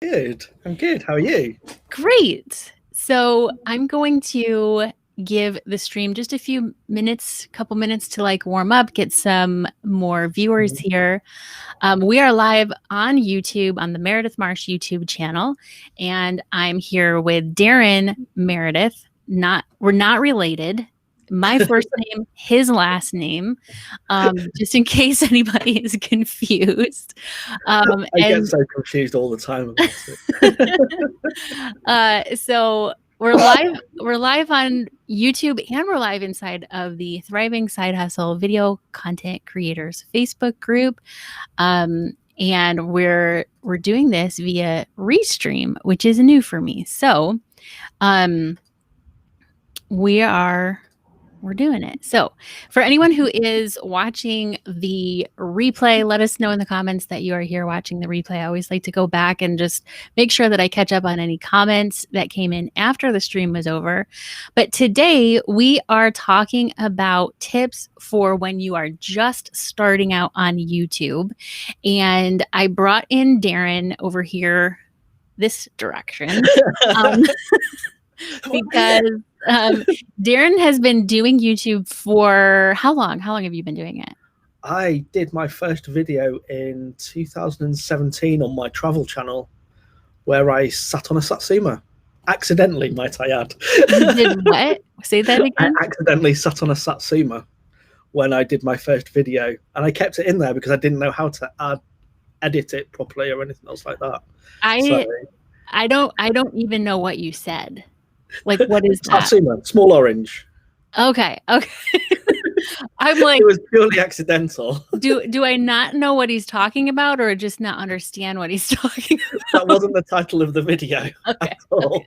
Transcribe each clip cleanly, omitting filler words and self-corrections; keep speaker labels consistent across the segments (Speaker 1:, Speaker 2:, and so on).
Speaker 1: Good. I'm good. How are you?
Speaker 2: Great. So I'm going to give the stream just a few minutes, couple minutes to like warm up, get some more viewers here. We are live on YouTube on the Meredith Marsh YouTube channel, and I'm here with Darren Meredith. We're not related. My first name, his last name, just in case anybody is confused.
Speaker 1: I get so confused all the time about
Speaker 2: it. So we're live on YouTube, and we're live inside of the Thriving Side Hustle Video Content Creators Facebook group. And we're doing this via Restream, which is new for me. So we're doing it. So for anyone who is watching the replay, let us know in the comments that you are here watching the replay. I always like to go back and just make sure that I catch up on any comments that came in after the stream was over. But today we are talking about tips for when you are just starting out on YouTube. And I brought in Darren over here this direction. Because Darren has been doing YouTube for how long? How long have you been doing it?
Speaker 1: I did my first video in 2017 on my travel channel where I sat on a Satsuma. Accidentally, might I add.
Speaker 2: You did what? Say that again?
Speaker 1: I accidentally sat on a Satsuma when I did my first video, and I kept it in there because I didn't know how to edit it properly or anything else like that.
Speaker 2: I don't even know what you said. Like, what is that?
Speaker 1: Satsuma, small orange.
Speaker 2: Okay. I'm like,
Speaker 1: it was purely accidental.
Speaker 2: Do I not know what he's talking about, or just not understand what he's talking about?
Speaker 1: That wasn't the title of the video at all.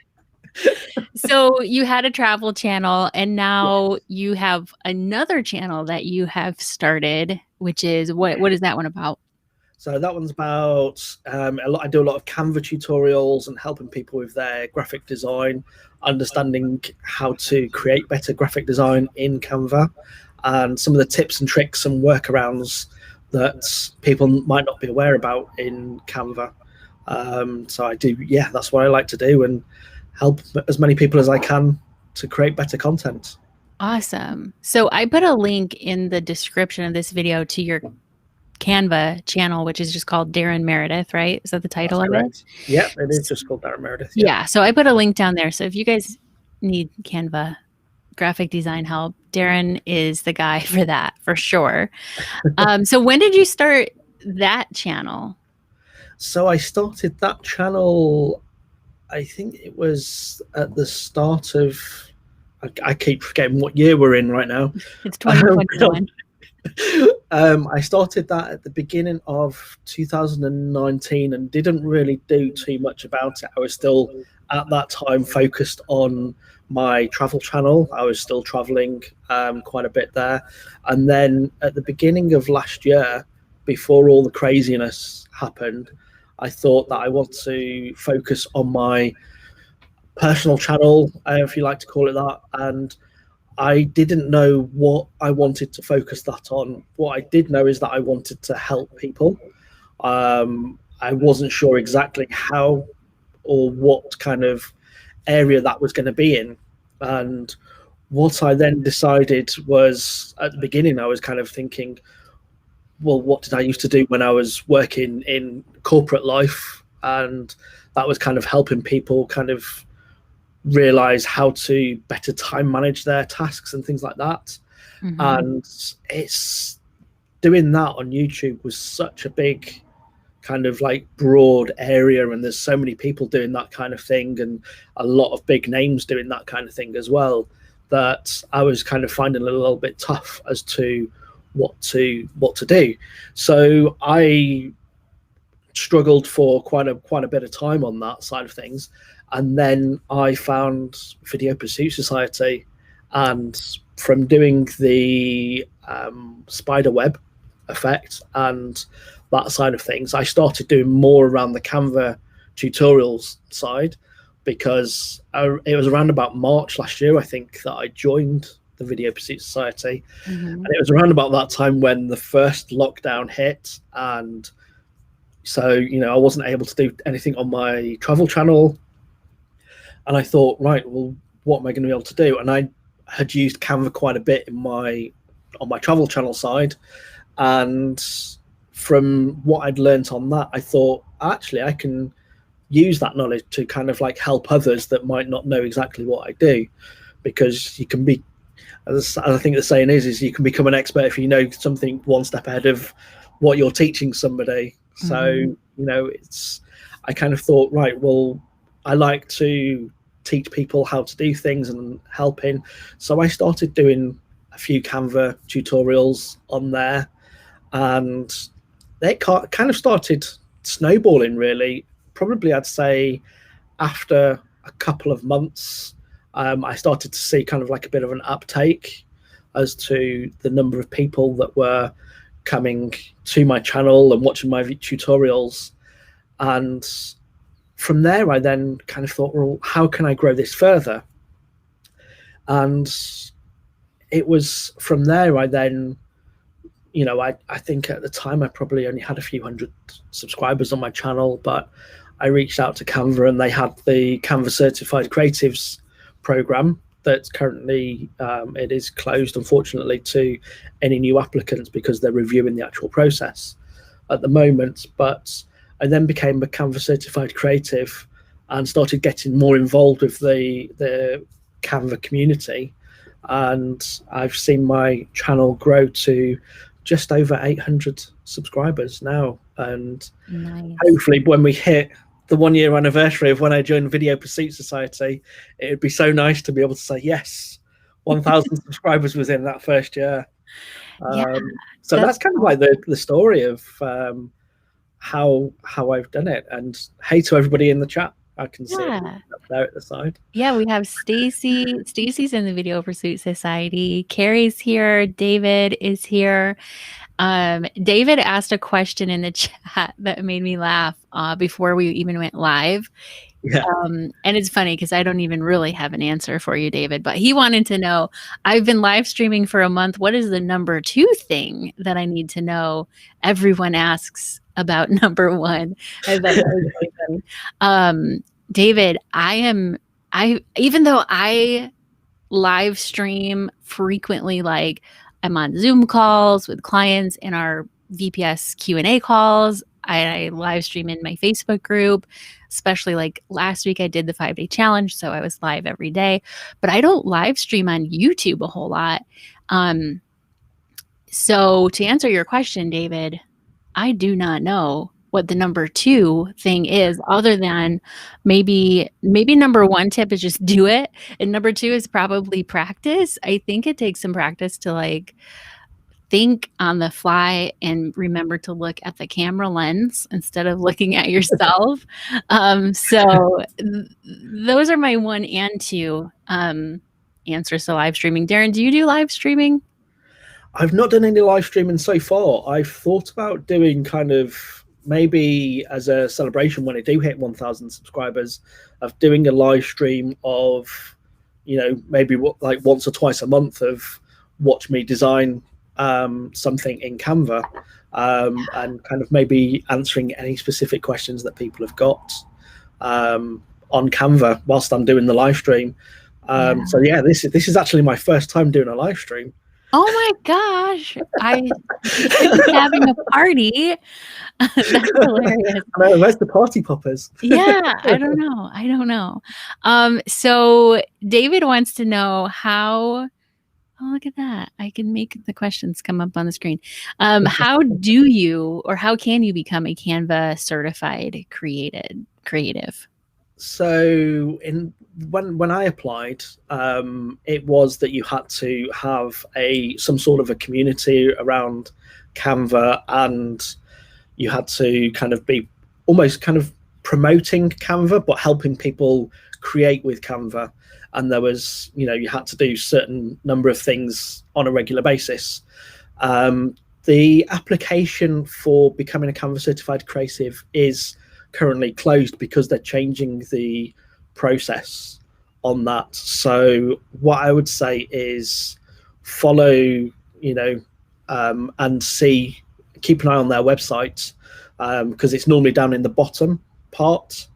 Speaker 2: So you had a travel channel, and now you have another channel that you have started, which is what is that one about?
Speaker 1: So that one's about, I do a lot of Canva tutorials and helping people with their graphic design, understanding how to create better graphic design in Canva, and some of the tips and tricks and workarounds that people might not be aware about in Canva. So I do, that's what I like to do, and help as many people as I can to create better content.
Speaker 2: Awesome. So I put a link in the description of this video to your Canva channel, which is just called Darren Meredith, right? Is that the title of it?
Speaker 1: Yeah, it is just called Darren Meredith.
Speaker 2: Yeah. So I put a link down there. So if you guys need Canva graphic design help, Darren is the guy for that, for sure. So when did you start that channel?
Speaker 1: So I started that channel, I think it was at the start of, I keep forgetting what year we're in right now.
Speaker 2: It's 2021.
Speaker 1: I started that at the beginning of 2019 and didn't really do too much about it. I was still at that time focused on my travel channel. I was still traveling quite a bit there. And then at the beginning of last year, before all the craziness happened, I thought that I want to focus on my personal channel, if you like to call it that. And I didn't know what I wanted to focus that on. What I did know is that I wanted to help people. I wasn't sure exactly how or what kind of area that was going to be in. And what I then decided was, at the beginning, I was kind of thinking, well, what did I used to do when I was working in corporate life? And that was kind of helping people kind of realize how to better time manage their tasks and things like that. Mm-hmm. And it's doing that on YouTube was such a big kind of like broad area, and there's so many people doing that kind of thing and a lot of big names doing that kind of thing as well, that I was kind of finding it a little bit tough as to what to do. So I struggled for quite a bit of time on that side of things. And then I found Video Pursuit Society, and from doing the spider web effect and that side of things, I started doing more around the Canva tutorials side, because it was around about March last year, I think, that I joined the Video Pursuit Society. Mm-hmm. And it was around about that time when the first lockdown hit, and So, I wasn't able to do anything on my travel channel. And I thought, right, well, what am I going to be able to do? And I had used Canva quite a bit on my travel channel side. And from what I'd learned on that, I thought, actually, I can use that knowledge to kind of like help others that might not know exactly what I do, because you can be, as I think the saying is you can become an expert if you know something one step ahead of what you're teaching somebody. So, I kind of thought, right, well, I like to teach people how to do things and helping. So I started doing a few Canva tutorials on there, and they kind of started snowballing, really. Probably, I'd say, after a couple of months, I started to see kind of like a bit of an uptake as to the number of people that were coming to my channel and watching my tutorials. And from there, I then kind of thought, well, how can I grow this further? And it was from there I then, I think at the time I probably only had a few hundred subscribers on my channel, but I reached out to Canva, and they had the Canva Certified Creatives program that's currently, it is closed, unfortunately, to any new applicants because they're reviewing the actual process at the moment. But I then became a Canva Certified Creative and started getting more involved with the Canva community. And I've seen my channel grow to just over 800 subscribers now. And
Speaker 2: Nice.
Speaker 1: hopefully when we hit the 1 year anniversary of when I joined Video Pursuit Society, it would be so nice to be able to say, yes, 1,000 subscribers within that first year. So that's kind of like the story of how I've done it. And hey to everybody in the chat. I can see it up there at the side.
Speaker 2: Yeah, we have Stacy. Stacy's in the Video Pursuit Society. Carrie's here. David is here. David asked a question in the chat that made me laugh before we even went live.
Speaker 1: Yeah.
Speaker 2: And it's funny because I don't even really have an answer for you, David, but he wanted to know, I've been live streaming for a month. What is the number 2 thing that I need to know? Everyone asks about number 1. David, even though I live stream frequently, like I'm on Zoom calls with clients in our VPS Q&A calls. I live stream in my Facebook group, especially like last week I did the 5-day challenge. So I was live every day, but I don't live stream on YouTube a whole lot. So to answer your question, David, I do not know what the number 2 thing is, other than maybe number 1 tip is just do it. And number 2 is probably practice. I think it takes some practice to like think on the fly and remember to look at the camera lens instead of looking at yourself. So those are my 1 and 2 answers to live streaming. Darren, do you do live streaming?
Speaker 1: I've not done any live streaming so far. I've thought about doing kind of maybe as a celebration when I do hit 1,000 subscribers, of doing a live stream of, maybe like once or twice a month of watch me design something in Canva, and kind of maybe answering any specific questions that people have got on Canva whilst I'm doing the live stream. So yeah, this is actually my first time doing a live stream.
Speaker 2: Oh my gosh. I should be having a party. That's hilarious.
Speaker 1: Where's the party poppers?
Speaker 2: Yeah, I don't know. So David wants to know how, oh, look at that. I can make the questions come up on the screen. How do you, or how can you become a Canva certified creative?
Speaker 1: So when I applied, it was that you had to have some sort of a community around Canva, and you had to kind of be almost kind of promoting Canva, but helping people create with Canva. And there was, you had to do certain number of things on a regular basis. The application for becoming a Canva certified creative is currently closed because they're changing the process on that. So what I would say is follow, and keep an eye on their website. because it's normally down in the bottom part,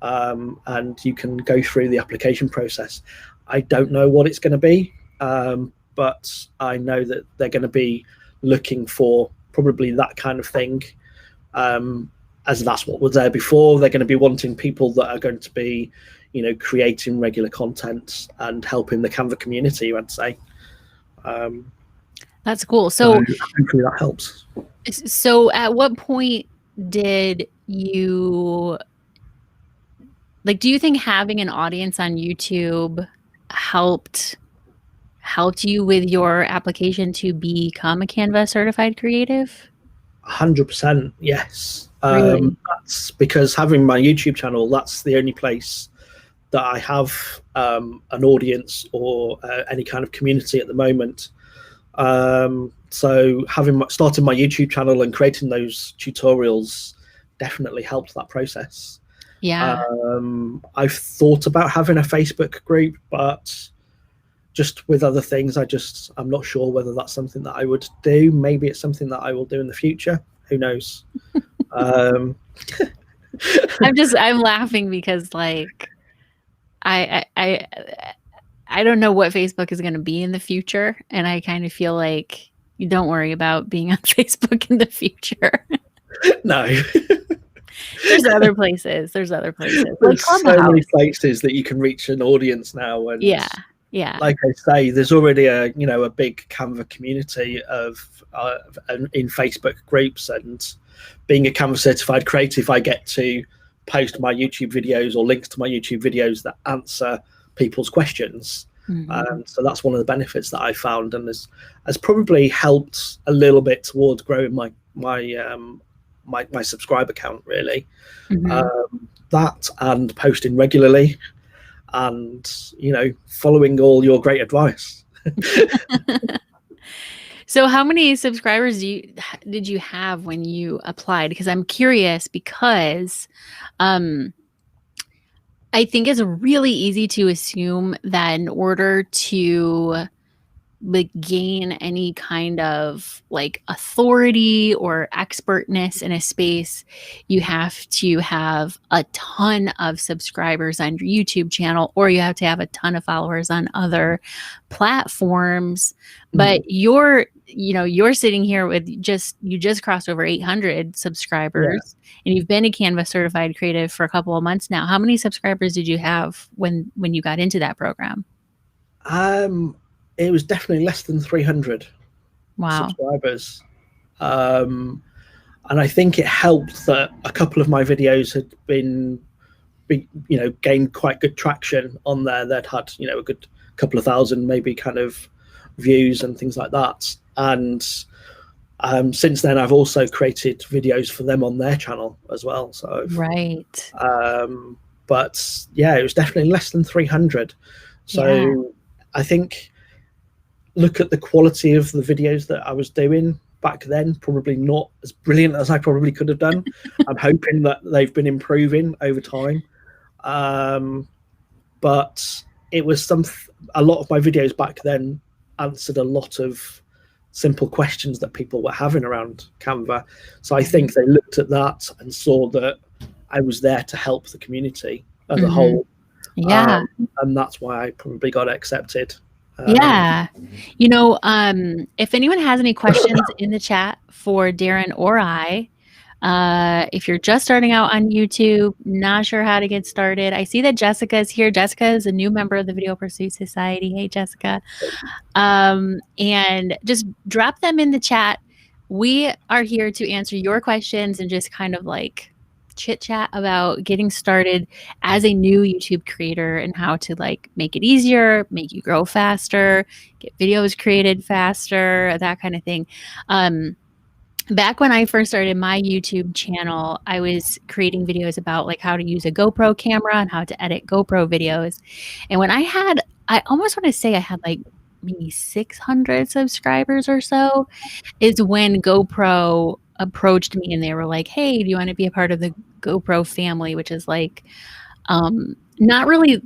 Speaker 1: and you can go through the application process. I don't know what it's going to be, but I know that they're going to be looking for probably that kind of thing, as that's what was there before. They're going to be wanting people that are going to be, creating regular content and helping the Canva community, I'd say.
Speaker 2: That's cool. So
Speaker 1: hopefully that helps.
Speaker 2: So at what point did you, do you think having an audience on YouTube helped you with your application to become a Canva certified creative?
Speaker 1: 100%, yes.
Speaker 2: Really?
Speaker 1: That's because having my YouTube channel, that's the only place that I have an audience or any kind of community at the moment. So starting my YouTube channel and creating those tutorials definitely helped that process.
Speaker 2: Yeah.
Speaker 1: I've thought about having a Facebook group, but just with other things, I'm not sure whether that's something that I would do. Maybe it's something that I will do in the future. Who knows? I'm
Speaker 2: laughing because I don't know what Facebook is going to be in the future. And I kind of feel like you don't worry about being on Facebook in the future.
Speaker 1: No.
Speaker 2: There's other places. There's
Speaker 1: so many places that you can reach an audience now. And
Speaker 2: yeah.
Speaker 1: Like I say, there's already a big Canva community in Facebook groups, and being a Canva certified creative, I get to post my YouTube videos or links to my YouTube videos that answer people's questions. So that's one of the benefits that I found, and has probably helped a little bit towards growing my subscriber count, really. That and posting regularly and following all your great advice.
Speaker 2: So how many subscribers did you have when you applied? Because I'm curious, because I think it's really easy to assume that in order to gain any kind of authority or expertness in a space, you have to have a ton of subscribers on your YouTube channel, or you have to have a ton of followers on other platforms. But you're sitting here with you just crossed over 800 subscribers, and you've been a Canva certified creative for a couple of months now. How many subscribers did you have when you got into that program?
Speaker 1: It was definitely less than 300 subscribers. And I think it helped that a couple of my videos had gained quite good traction on there. They'd had, a good couple of thousand, maybe kind of views and things like that. And since then, I've also created videos for them on their channel as well. So,
Speaker 2: right.
Speaker 1: But yeah, it was definitely less than 300. So I think, look at the quality of the videos that I was doing back then, probably not as brilliant as I probably could have done. I'm hoping that they've been improving over time. But it was a lot of my videos back then answered a lot of simple questions that people were having around Canva. So I think they looked at that and saw that I was there to help the community as a whole.
Speaker 2: Yeah.
Speaker 1: And that's why I probably got accepted.
Speaker 2: Yeah. If anyone has any questions in the chat for Darren or I, if you're just starting out on YouTube, not sure how to get started, I see that Jessica is here. Jessica is a new member of the Video Pursuit Society. Hey, Jessica. And just drop them in the chat. We are here to answer your questions and just kind of chit chat about getting started as a new YouTube creator and how to make it easier, make you grow faster, get videos created faster, that kind of thing. Back when I first started my YouTube channel, I was creating videos about how to use a GoPro camera and how to edit GoPro videos. And when I almost want to say I had maybe 600 subscribers or so, is when GoPro approached me and they were like, hey, do you want to be a part of the GoPro family, which is not really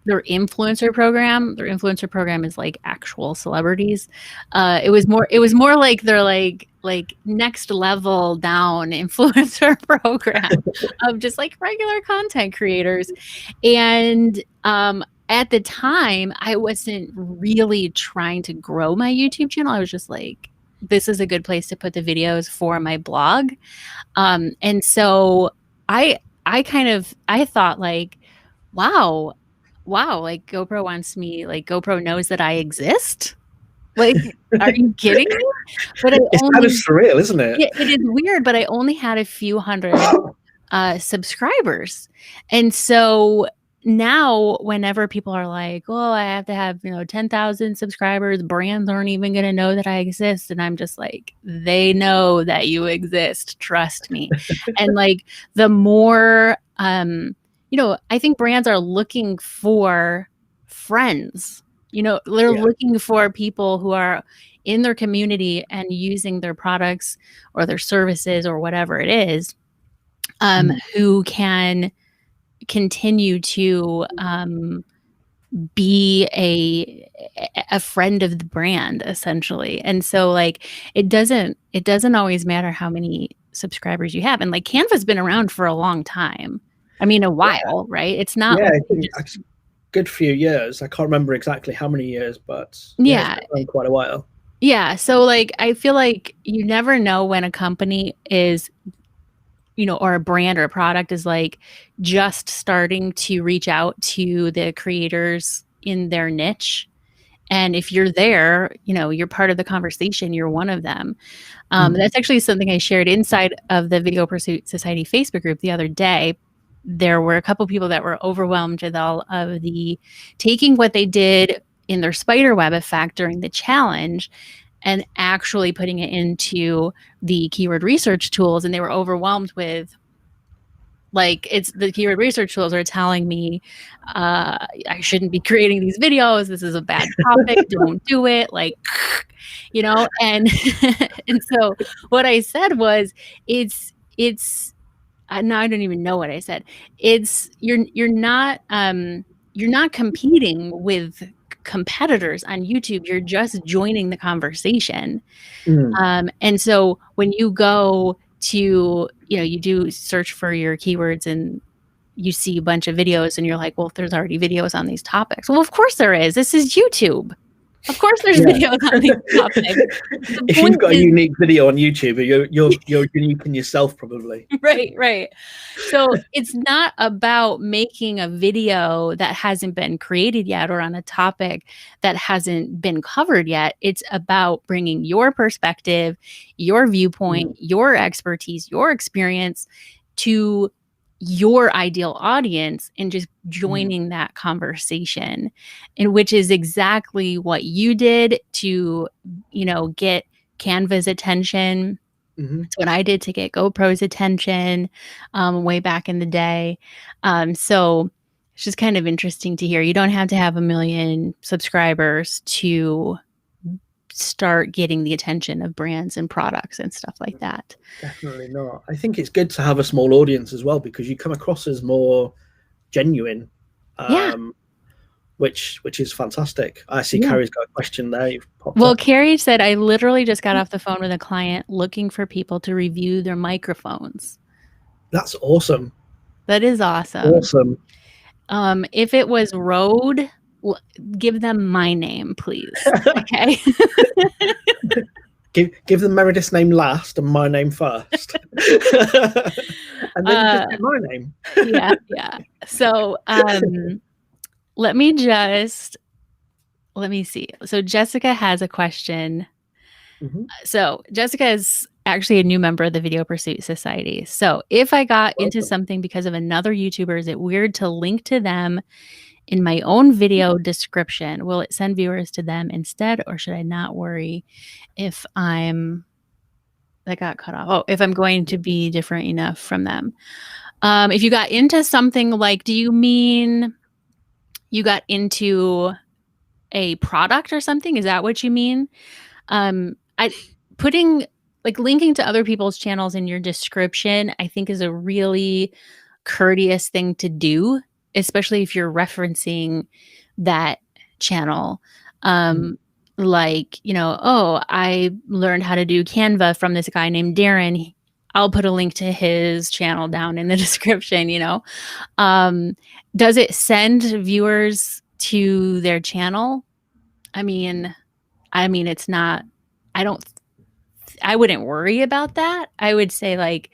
Speaker 2: their influencer program. Their influencer program is like actual celebrities. It was more like their like next level down influencer program of just like regular content creators. And at the time, I wasn't really trying to grow my YouTube channel. I was just like, this is a good place to put the videos for my blog. And so I thought like, wow, like GoPro wants me, like GoPro knows that I exist. Like, are you kidding me? But
Speaker 1: it's kind of surreal, isn't it?
Speaker 2: Yeah, it is weird, but I only had a few hundred subscribers. And so now whenever people are like, oh, I have to have, 10,000 subscribers, brands aren't even going to know that I exist. And I'm just like, they know that you exist. Trust me. And like the more, I think brands are looking for friends, they're looking for people who are in their community and using their products or their services or whatever it is, who can continue to be a friend of the brand, essentially. And so like it doesn't always matter how many subscribers you have. And like Canva's been around for a long time. I mean, a while, right? It's not
Speaker 1: good few years. I can't remember exactly how many years, but it's been quite a while.
Speaker 2: Yeah. So like I feel like you never know when a company is, or a brand or a product is like just starting to reach out to the creators in their niche. And if you're there, you're part of the conversation, you're one of them. That's actually something I shared inside of the Video Pursuit Society Facebook group the other day. There were a couple people that were overwhelmed with all of the taking what they did in their spiderweb effect during the challenge and actually putting it into the keyword research tools. And they were overwhelmed with, like, it's the keyword research tools are telling me I shouldn't be creating these videos. This is a bad topic. Don't do it. Like, and and so what I said was, it's now I don't even know what I said. It's you're not competing with competitors on YouTube. You're just joining the conversation. And so when you go to, you do search for your keywords and you see a bunch of videos and you're like, well, there's already videos on these topics. Well, of course there is. This is YouTube. Of course there's videos on these topics.
Speaker 1: If you've got a unique video on YouTube, you're unique in yourself, probably.
Speaker 2: Right. So it's not about making a video that hasn't been created yet or on a topic that hasn't been covered yet. It's about bringing your perspective, your viewpoint, your expertise, your experience to your ideal audience and just joining that conversation, and which is exactly what you did to, get Canva's attention. It's what I did to get GoPro's attention way back in the day. So it's just kind of interesting to hear. You don't have to have 1 million subscribers to start getting the attention of brands and products and stuff like that.
Speaker 1: Definitely not. I think it's good to have a small audience as well, because you come across as more genuine, which is fantastic. I see Carrie's got a question there.
Speaker 2: Well, Carrie said, I literally just got off the phone with a client looking for people to review their microphones.
Speaker 1: That's awesome.
Speaker 2: That is awesome.
Speaker 1: Awesome.
Speaker 2: If it was Rode, give them my name, please. Okay.
Speaker 1: give them Meredith's name last and my name first. And then just get my name.
Speaker 2: Yeah. So let me see. So Jessica has a question. So Jessica is actually a new member of the Video Pursuit Society. So if I got into something because of another YouTuber, is it weird to link to them in my own video description? Will it send viewers to them instead, or should I not worry if that got cut off? Oh, if I'm going to be different enough from them. If you got into something like, do you mean you got into a product or something? Is that what you mean? Linking to other people's channels in your description, I think is a really courteous thing to do. especially if you're referencing that channel, like, you know, oh, I learned how to do Canva from this guy named Darren. I'll put a link to his channel down in the description, you know. Does it send viewers to their channel? I mean, it's not, I wouldn't worry about that. I would say, like,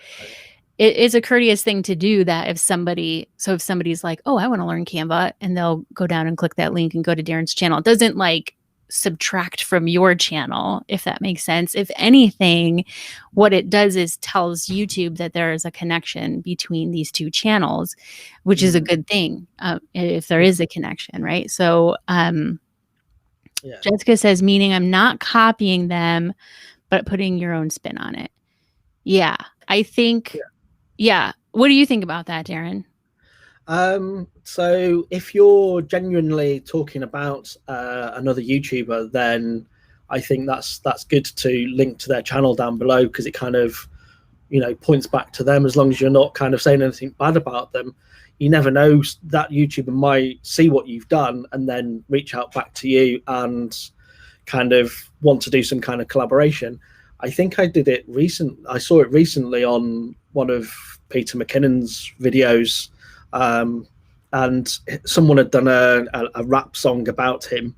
Speaker 2: it is a courteous thing to do that if somebody's like, oh, I want to learn Canva, and they'll go down and click that link and go to Darren's channel. It doesn't like subtract from your channel, if that makes sense. If anything, what it does is tells YouTube that there is a connection between these two channels, which is a good thing, if there is a connection, right? So Jessica says, meaning I'm not copying them, but putting your own spin on it. Yeah, I think, yeah. What do you think about that, Darren?
Speaker 1: So if you're genuinely talking about another YouTuber, then I think that's good to link to their channel down below, because it kind of, you know, points back to them. As long as you're not kind of saying anything bad about them, you never know, that YouTuber might see what you've done and then reach out back to you and kind of want to do some kind of collaboration. I think I saw it recently on one of Peter McKinnon's videos, and someone had done a rap song about him,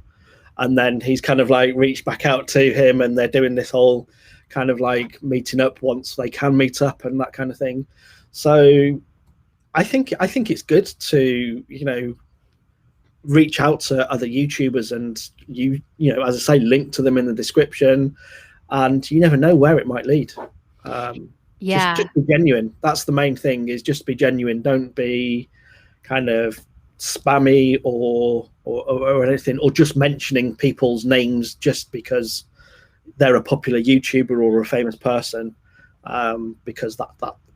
Speaker 1: and then he's kind of like reached back out to him, and they're doing this whole kind of like meeting up once they can meet up and that kind of thing. So I think it's good to, you know, reach out to other YouTubers, and you know, as I say, link to them in the description, and you never know where it might lead. Just be genuine. That's the main thing, is just be genuine. Don't be kind of spammy or anything, or just mentioning people's names just because they're a popular YouTuber or a famous person, because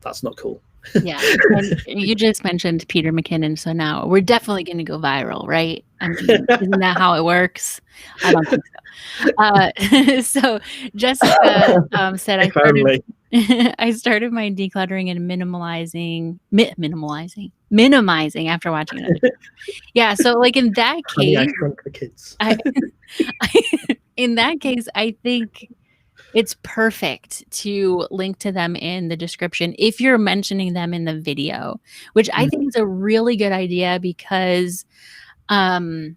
Speaker 1: that's not cool.
Speaker 2: Yeah, and you just mentioned Peter McKinnon, so now we're definitely going to go viral, right? I mean, isn't that how it works? I don't think so. So Jessica said, I started my decluttering and minimizing after watching it. Yeah, so like in that case,
Speaker 1: I shrunk the kids.
Speaker 2: In that case, I think it's perfect to link to them in the description if you're mentioning them in the video, which I think is a really good idea, because I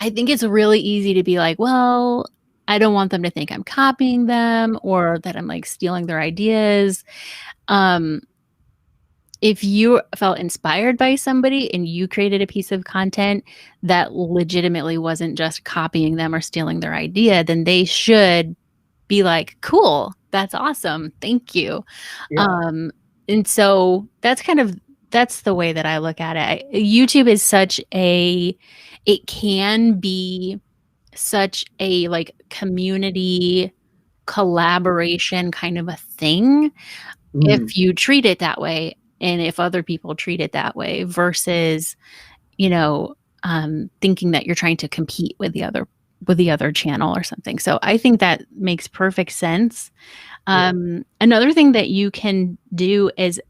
Speaker 2: think it's really easy to be like, well, I don't want them to think I'm copying them or that I'm like stealing their ideas. If you felt inspired by somebody and you created a piece of content that legitimately wasn't just copying them or stealing their idea, then they should be like, cool, that's awesome, thank you. Yeah. And so that's the way that I look at it. YouTube is it can be such a like community collaboration kind of a thing if you treat it that way, and if other people treat it that way, versus, you know, thinking that you're trying to compete with the other channel or something. So I think that makes perfect sense. Another thing that you can do is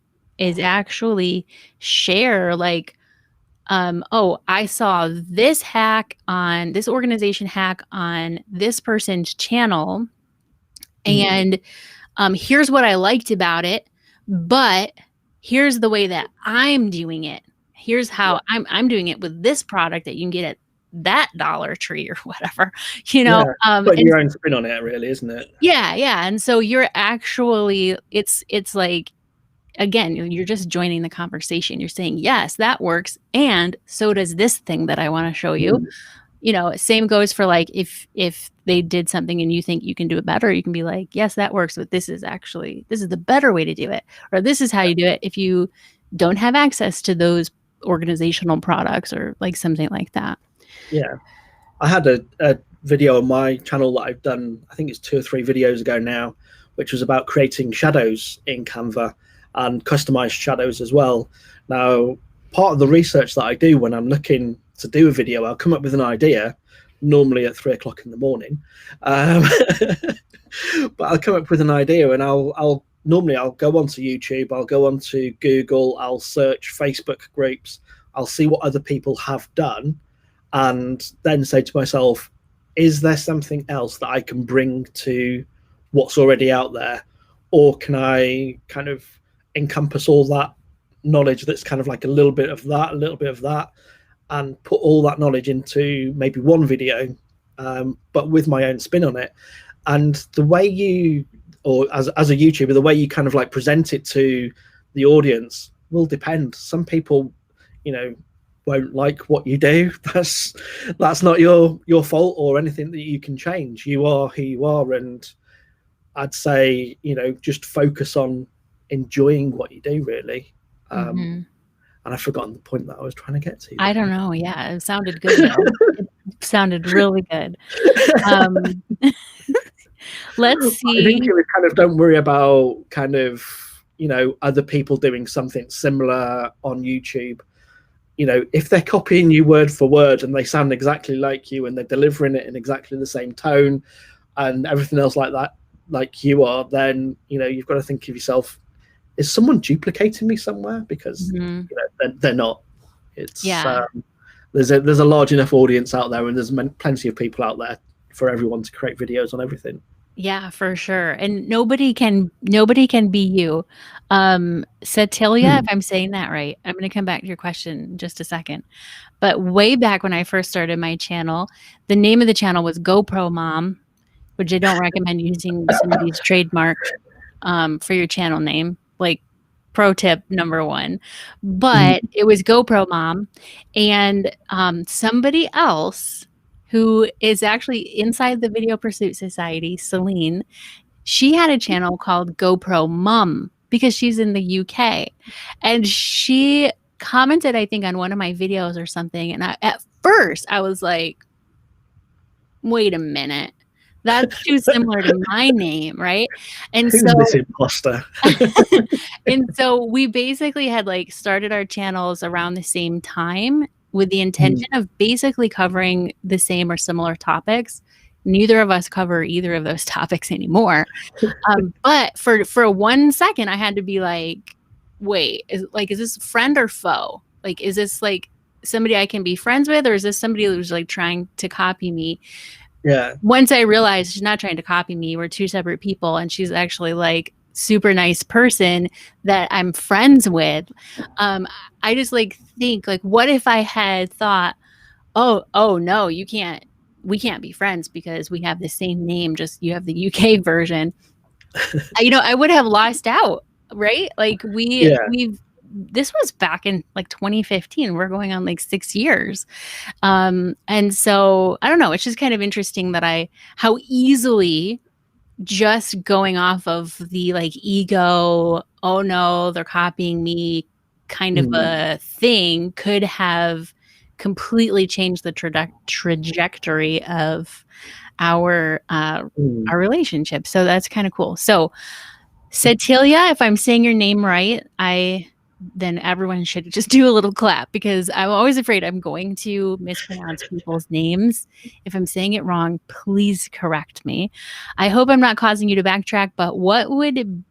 Speaker 2: actually share, like, oh, I saw this organization hack on this person's channel, and here's what I liked about it, but here's the way that I'm doing it. Here's how I'm doing it with this product that you can get at that Dollar Tree or whatever, you know.
Speaker 1: Put your own spin on it, really, isn't it?
Speaker 2: Yeah. And so you're actually, it's like, again, you're just joining the conversation. You're saying, yes, that works, and so does this thing that I want to show you. You know, same goes for like if they did something and you think you can do it better, you can be like, yes, that works, but this is the better way to do it, or this is how you do it if you don't have access to those organizational products or like something like that.
Speaker 1: Yeah, I had a video on my channel that I've done, I think it's 2 or 3 videos ago now, which was about creating shadows in Canva and customized shadows as well. Now, part of the research that I do when I'm looking to do a video, I'll come up with an idea, normally at 3 o'clock in the morning, but I'll come up with an idea and I'll normally I'll go onto YouTube, I'll go onto Google, I'll search Facebook groups, I'll see what other people have done, and then say to myself, is there something else that I can bring to what's already out there? Or can I kind of encompass all that knowledge that's kind of like a little bit of that, and put all that knowledge into maybe one video, but with my own spin on it. And the way you, or as a YouTuber, the way you kind of like present it to the audience will depend. Some people, won't like what you do. That's not your fault or anything that you can change. You are who you are, and I'd say, just focus on enjoying what you do, really. And I've forgotten the point that I was trying to get to.
Speaker 2: I don't know. Yeah, it sounded good though. It sounded really good. Let's see.
Speaker 1: I think we kind of don't worry about kind of, other people doing something similar on YouTube. If they're copying you word for word and they sound exactly like you and they're delivering it in exactly the same tone and everything else like that, like you are, then, you've got to think of yourself, is someone duplicating me somewhere? Because they're not. It's there's a large enough audience out there, and there's plenty of people out there for everyone to create videos on everything.
Speaker 2: Yeah, for sure. And nobody can be you. Satilia, if I'm saying that right. I'm going to come back to your question in just a second. But way back when I first started my channel, the name of the channel was GoPro Mom, which I don't recommend using somebody's trademark for your channel name. Like, pro tip number 1. But it was GoPro Mom, and somebody else who is actually inside the Video Pursuit Society, Celine, she had a channel called GoPro Mum because she's in the UK. And she commented, I think, on one of my videos or something. And at first I was like, wait a minute. That's too similar to my name, right? And
Speaker 1: Who's this imposter?
Speaker 2: And so we basically had like started our channels around the same time with the intention of basically covering the same or similar topics. Neither of us cover either of those topics anymore. But for 1 second, I had to be like, wait, is this friend or foe? Like, is this like somebody I can be friends with, or is this somebody who's like trying to copy me?
Speaker 1: Yeah.
Speaker 2: Once I realized she's not trying to copy me, we're two separate people, and she's actually like super nice person that I'm friends with. I just like think like, what if I had thought, oh no, we can't be friends because we have the same name, just you have the UK version. I would have lost out, right? Like this was back in like 2015. We're going on like 6 years. And so I don't know, it's just kind of interesting that how easily just going off of the like ego, oh no, they're copying me kind of a thing could have completely changed the trajectory of our relationship. So that's kind of cool. So Satilia, if I'm saying your name right, then everyone should just do a little clap, because I'm always afraid I'm going to mispronounce people's names. If I'm saying it wrong, please correct me. I hope I'm not causing you to backtrack, but what would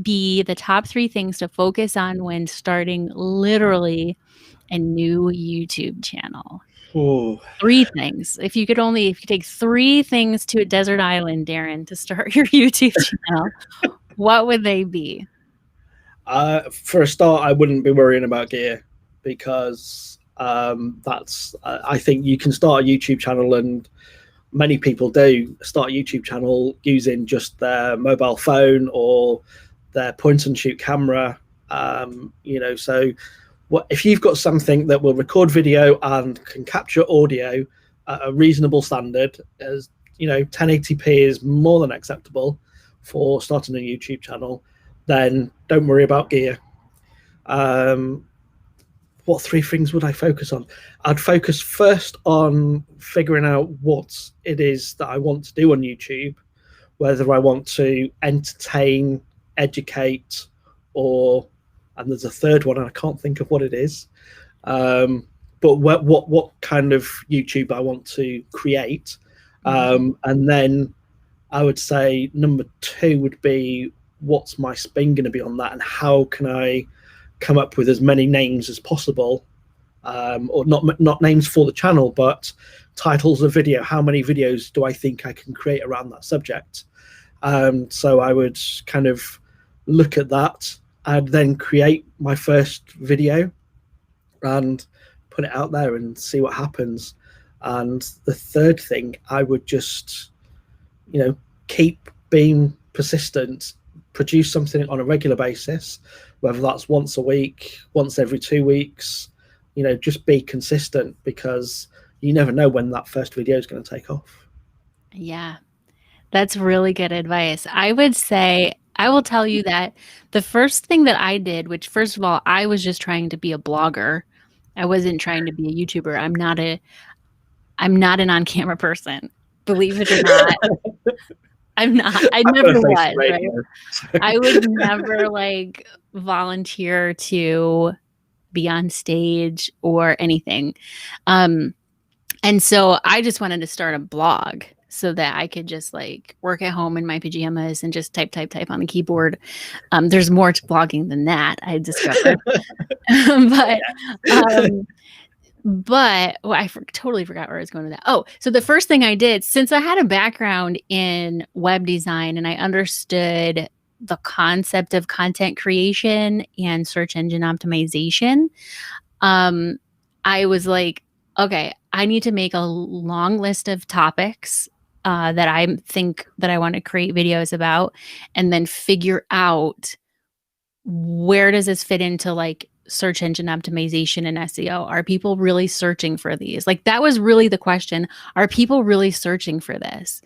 Speaker 2: be the top 3 things to focus on when starting literally a new YouTube channel? 3 things. If you take 3 things to a desert island, Darren, to start your YouTube channel, what would they be?
Speaker 1: For a start, I wouldn't be worrying about gear, because I think you can start a YouTube channel, and many people do start a YouTube channel using just their mobile phone or their point and shoot camera. So if you've got something that will record video and can capture audio at a reasonable standard, as 1080p is more than acceptable for starting a YouTube channel, then don't worry about gear. What 3 things would I focus on? I'd focus first on figuring out what it is that I want to do on YouTube, whether I want to entertain, educate, and there's a third one and I can't think of what it is. But what kind of YouTube I want to create. And then I would say number 2 would be what's my spin going to be on that, and how can I come up with as many names as possible, or not names for the channel, but titles of video. How many videos do I think I can create around that subject? So I would kind of look at that. I'd then create my first video and put it out there and see what happens. And the third thing, I would just, keep being persistent, produce something on a regular basis, whether that's once a week, once every 2 weeks, just be consistent, because you never know when that first video is going to take off.
Speaker 2: Yeah, that's really good advice. I would say, I will tell you that the first thing that I did, which first of all, I was just trying to be a blogger. I wasn't trying to be a YouTuber. I'm not an on-camera person, believe it or not. I'm not. I never was. Right? I would never volunteer to be on stage or anything. And so I just wanted to start a blog so that I could just work at home in my pajamas and just type on the keyboard. There's more to blogging than that, I discovered. But I totally forgot where I was going with that. Oh, so the first thing I did, since I had a background in web design and I understood the concept of content creation and search engine optimization, I was like, okay, I need to make a long list of topics that I think that I want to create videos about, and then figure out where does this fit into search engine optimization and SEO. Are people really searching for these? That was really the question. Are people really searching for this?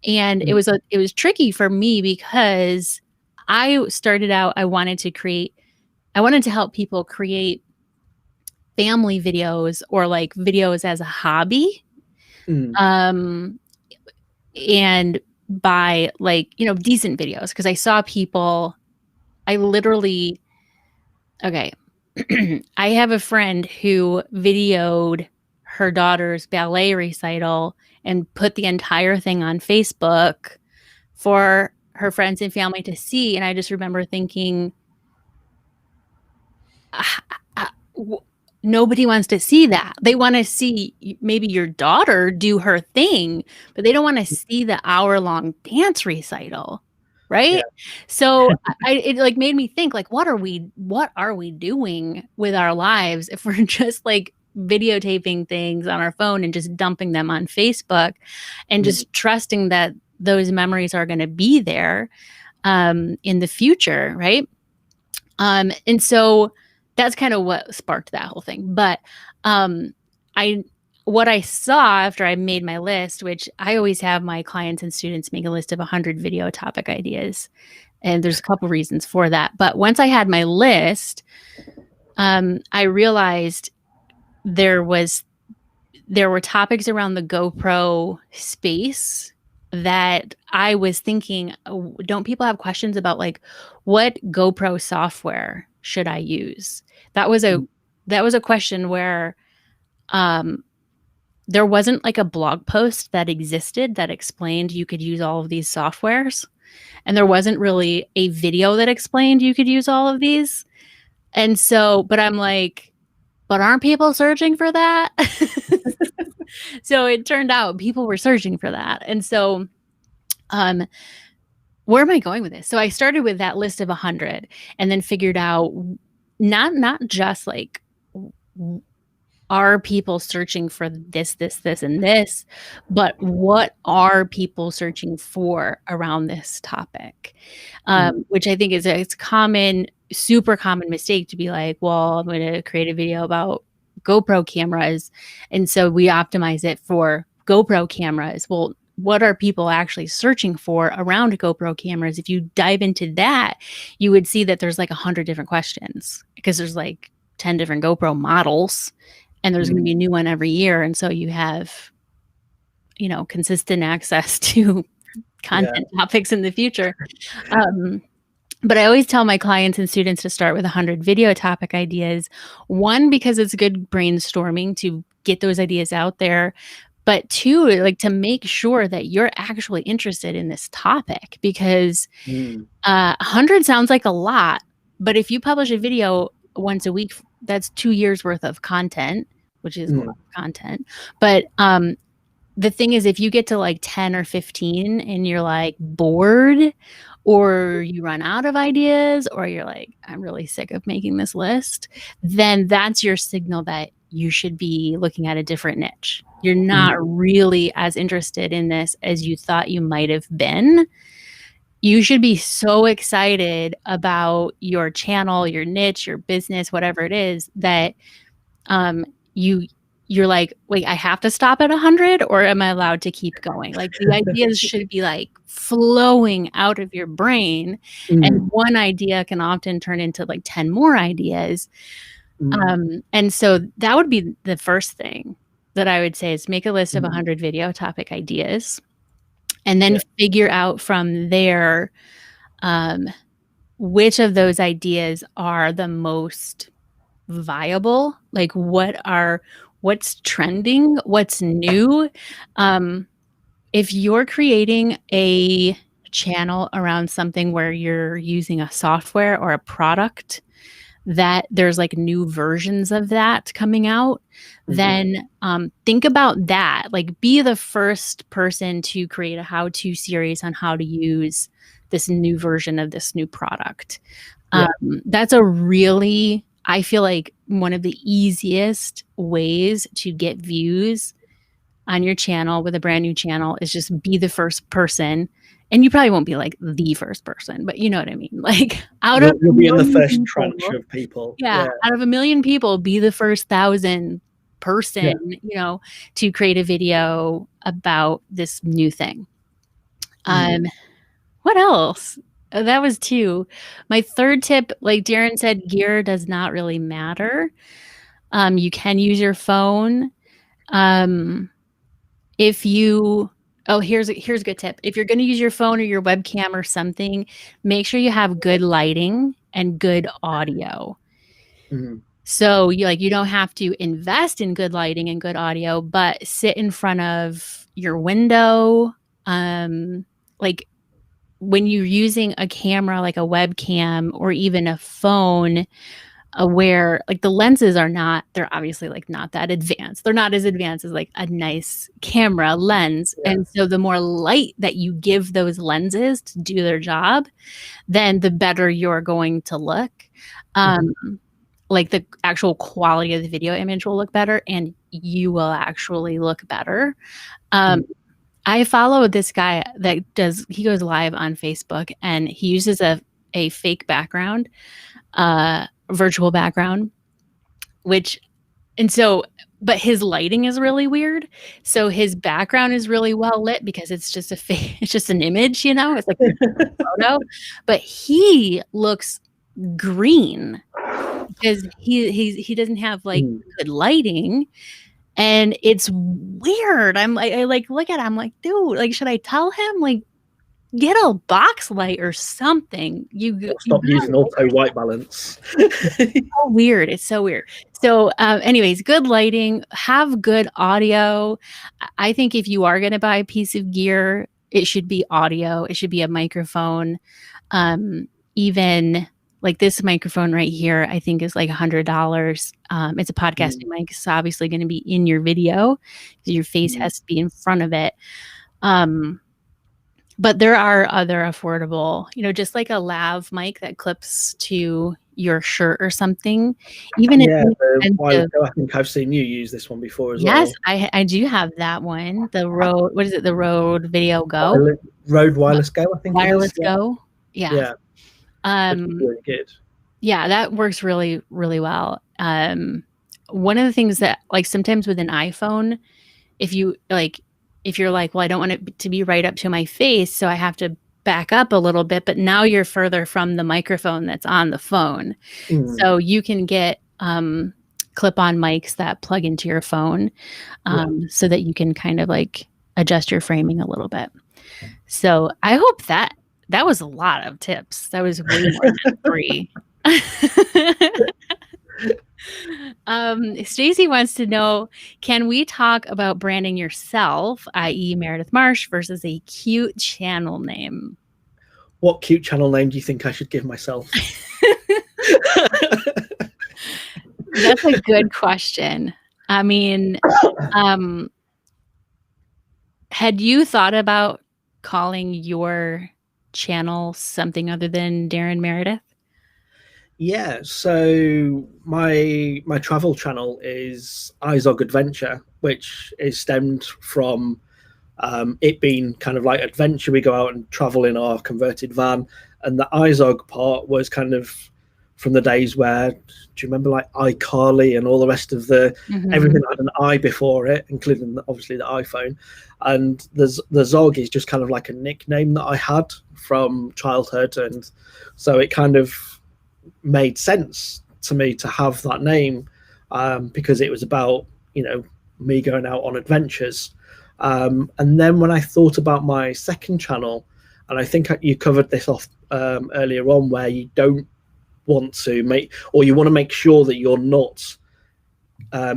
Speaker 2: And it was tricky for me because I started out, I wanted to help people create family videos or videos as a hobby. And by decent videos, because I saw people, okay. I have a friend who videoed her daughter's ballet recital and put the entire thing on Facebook for her friends and family to see. And I just remember thinking, nobody wants to see that. They want to see maybe your daughter do her thing, but they don't want to see the hour-long dance recital. Right. Yeah. So it made me think, what are we doing with our lives if we're just videotaping things on our phone and just dumping them on Facebook and just trusting that those memories are going to be there in the future. Right. And so that's kind of what sparked that whole thing. But what I saw after I made my list, which I always have my clients and students make a list of 100 video topic ideas. And there's a couple reasons for that. But once I had my list, I realized there were topics around the GoPro space that I was thinking, don't people have questions about what GoPro software should I use? That was a question where there wasn't a blog post that existed that explained you could use all of these softwares. And there wasn't really a video that explained you could use all of these. And so, but I'm but aren't people searching for that? So it turned out people were searching for that. And so, where am I going with this? So I started with that list of 100 and then figured out not just are people searching for this, and this, but what are people searching for around this topic? Which I think is it's common, super common mistake to be well, I'm going to create a video about GoPro cameras. And so we optimize it for GoPro cameras. Well, what are people actually searching for around GoPro cameras? If you dive into that, you would see that there's 100 different questions, because there's 10 different GoPro models. And there's going to be a new one every year. And so you have, consistent access to content topics in the future. But I always tell my clients and students to start with 100 video topic ideas. One, because it's good brainstorming to get those ideas out there. but two, like to make sure that you're actually interested in this topic, because 100 sounds like a lot, but if you publish a video once a week, that's 2 years worth of content, which is a lot of content. But the thing is, if you get to like 10 or 15 and you're like bored, or you run out of ideas, or you're like, I'm really sick of making this list, then that's your signal that you should be looking at a different niche. You're not really as interested in this as you thought you might have been. You should be so excited about your channel, your niche, your business, whatever it is, that you're like, wait, I have to stop at 100, or am I allowed to keep going? Like the ideas should be like flowing out of your brain, and one idea can often turn into like 10 more ideas. And so that would be the first thing that I would say, is make a list of 100 video topic ideas, and then figure out from there which of those ideas are the most viable. Like what's trending, what's new. If you're creating a channel around something where you're using a software or a product that there's like new versions of that coming out, then think about that. Like be the first person to create a how-to series on how to use this new version of this new product. That's a really, I feel like, one of the easiest ways to get views on your channel with a brand new channel is just be the first person. And you probably won't be like the first person, but you know what I mean? Like
Speaker 1: you'll be in the first tranche of people.
Speaker 2: Out of 1 million people, be the first 1,000 person, you know, to create a video about this new thing. What else? That was 2. My third tip, like Darren said, gear does not really matter. You can use your phone. If you, here's a good tip. If you're going to use your phone or your webcam or something, make sure you have good lighting and good audio. So you don't have to invest in good lighting and good audio, but sit in front of your window. Like when you're using a camera, like a webcam or even a phone, where like the lenses they're obviously like not that advanced. They're not as advanced as like a nice camera lens. And so the more light that you give those lenses to do their job, then the better you're going to look. Like the actual quality of the video image will look better, and you will actually look better. I follow this guy that he goes live on Facebook, and he uses a fake background, virtual background, but his lighting is really weird. So his background is really well lit because it's just it's just an image, you know, it's like a photo, but he looks green because he doesn't have like good lighting. And it's weird. I like look at it, I'm like, dude, like, should I tell him, like, get a box light or something?
Speaker 1: Stop using auto white balance.
Speaker 2: It's so weird. It's so weird. So anyways, good lighting, have good audio. I think if you are going to buy a piece of gear, it should be audio. It should be a microphone. Even like this microphone right here, I think is like $100. It's a podcasting mic. It's obviously going to be in your video because your face has to be in front of it. But there are other affordable, just like a lav mic that clips to your shirt or something. Even
Speaker 1: I think I've seen you use this one before as well.
Speaker 2: Yes, I do have that one. The Rode, what is it? The Rode Video Go?
Speaker 1: Rode Wireless Go, I think.
Speaker 2: Wireless Go? Yeah.
Speaker 1: Really good.
Speaker 2: Yeah, that works really, really well. One of the things that, like, sometimes with an iPhone, if you're like, well, I don't want it to be right up to my face, so I have to back up a little bit, but now you're further from the microphone that's on the phone. So you can get clip-on mics that plug into your phone, so that you can kind of like adjust your framing a little bit. So I hope that was a lot of tips. That was way more than 3. Stacy wants to know, can we talk about branding yourself, i.e. Meredith Marsh, versus a cute channel name?
Speaker 1: What cute channel name do you think I should give myself?
Speaker 2: That's a good question. I mean, had you thought about calling your channel something other than Darren Meredith?
Speaker 1: Yeah, so my travel channel is iZog Adventure, which is stemmed from it being kind of like adventure. We go out and travel in our converted van, and the iZog part was kind of from the days where, do you remember like iCarly and all the rest of the everything had an I before it, including obviously the iPhone. And the Zog is just kind of like a nickname that I had from childhood, and so it kind of made sense to me to have that name, because it was about, you know, me going out on adventures. And then when I thought about my second channel, and I think you covered this off earlier on, where you don't want to make, or you want to make sure that you're not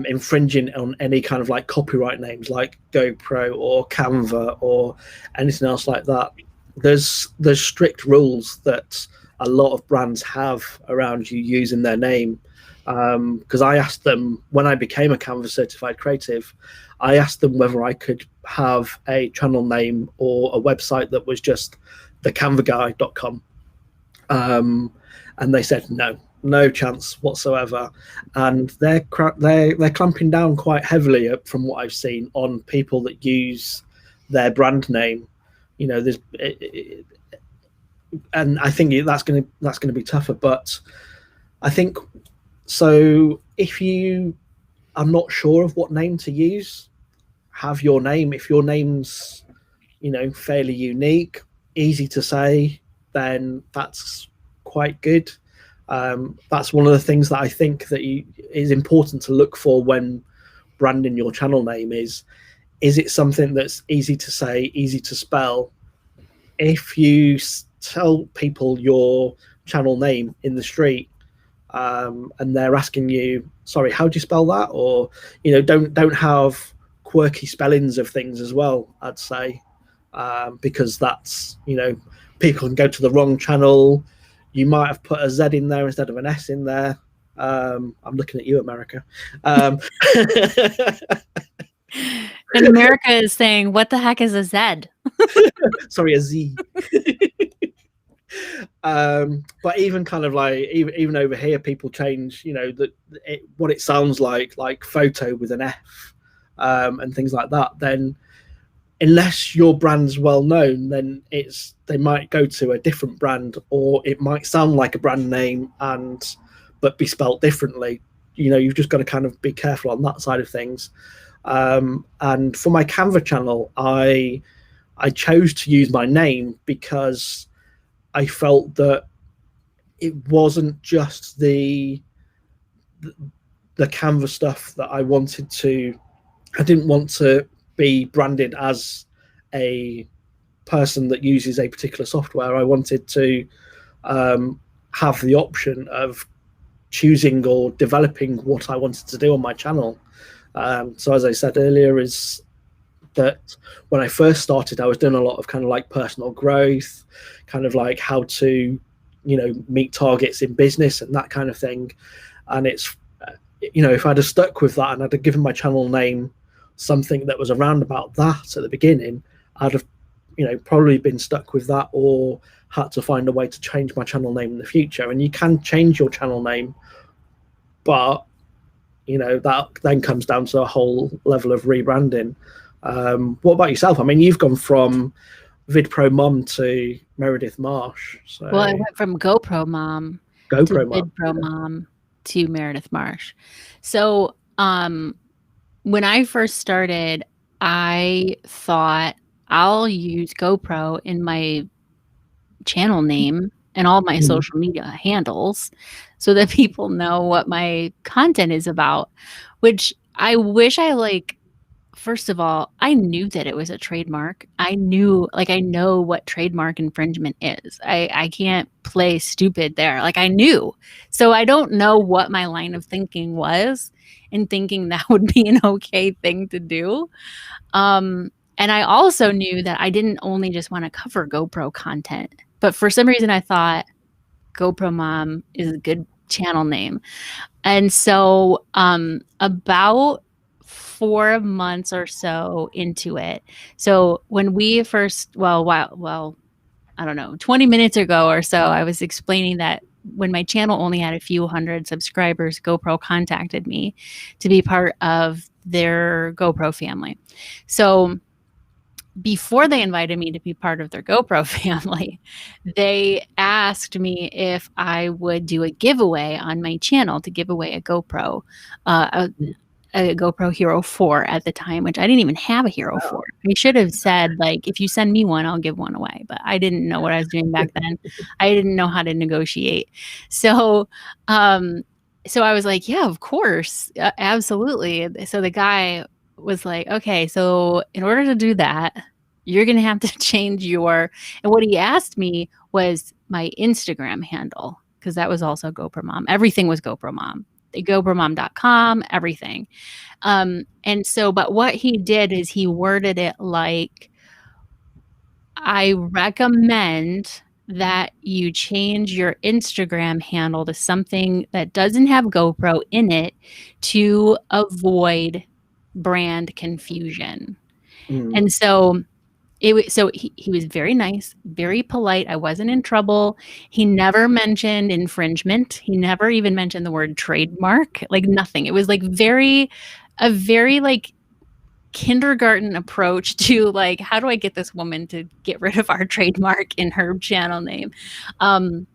Speaker 1: infringing on any kind of like copyright names like GoPro or Canva or anything else like that. There's strict rules that a lot of brands have around you using their name. Because I asked them when I became a Canva certified creative, I asked them whether I could have a channel name or a website that was just thecanvaguy.com. And they said no chance whatsoever. And they're clamping down quite heavily, from what I've seen, on people that use their brand name. You know, and I think that's going to be tougher. But I think, so if you are not sure of what name to use, have your name. If your name's, you know, fairly unique, easy to say, then that's quite good. That's one of the things that I think that is important to look for when branding your channel name is it something that's easy to say, easy to spell? If you tell people your channel name in the street, and they're asking you, sorry, how do you spell that? Or, you know, don't have quirky spellings of things as well, I'd say, because that's, you know, people can go to the wrong channel. You might have put a Z in there instead of an S in there. I'm looking at you, America.
Speaker 2: And America is saying, what the heck is a Z?
Speaker 1: Sorry, a Z. But even kind of like, even over here, people change, you know, what it sounds like photo with an F, and things like that. Then unless your brand's well known, then they might go to a different brand, or it might sound like a brand name but be spelt differently. You know, you've just got to kind of be careful on that side of things. And for my Canva channel, I chose to use my name because I felt that it wasn't just the Canva stuff that I wanted to. I didn't want to be branded as a person that uses a particular software. I wanted to have the option of choosing or developing what I wanted to do on my channel. So as I said earlier, is that when I first started, I was doing a lot of kind of like personal growth, kind of like how to, you know, meet targets in business and that kind of thing. And it's, you know, if I'd have stuck with that and I'd have given my channel name something that was around about that at the beginning, I'd have, you know, probably been stuck with that, or had to find a way to change my channel name in the future. And you can change your channel name, but, you know, that then comes down to a whole level of rebranding. What about yourself? I mean, you've gone from VidPro Mom to Meredith Marsh. So.
Speaker 2: Well, I went from GoPro Mom to VidPro Mom to Meredith Marsh. So when I first started, I thought I'll use GoPro in my channel name and all my social media handles so that people know what my content is about, which I wish I first of all, I knew that it was a trademark. I know what trademark infringement is. I can't play stupid there. Like, I knew. So I don't know what my line of thinking was in thinking that would be an okay thing to do. And I also knew that I didn't only just want to cover GoPro content, but for some reason I thought GoPro Mom is a good channel name. And so about 4 months or so into it. So when we first, I don't know, 20 minutes ago or so, I was explaining that when my channel only had a few hundred subscribers, GoPro contacted me to be part of their GoPro family. So before they invited me to be part of their GoPro family, they asked me if I would do a giveaway on my channel to give away a GoPro, a GoPro Hero 4 at the time, which I didn't even have a Hero 4. I should have said, like, if you send me one, I'll give one away. But I didn't know what I was doing back then. I didn't know how to negotiate. So, so I was like, yeah, of course, absolutely. So the guy was like, okay, so in order to do that, you're going to have to change and what he asked me was my Instagram handle, because that was also GoPro Mom. Everything was GoPro Mom. GoProMom.com, everything. And so, but what he did is he worded it like, I recommend that you change your Instagram handle to something that doesn't have GoPro in it to avoid brand confusion. And so he was very nice, very polite. I wasn't in trouble. He never mentioned infringement. He never even mentioned the word trademark, like nothing. It was like a very like kindergarten approach to like, how do I get this woman to get rid of our trademark in her channel name? And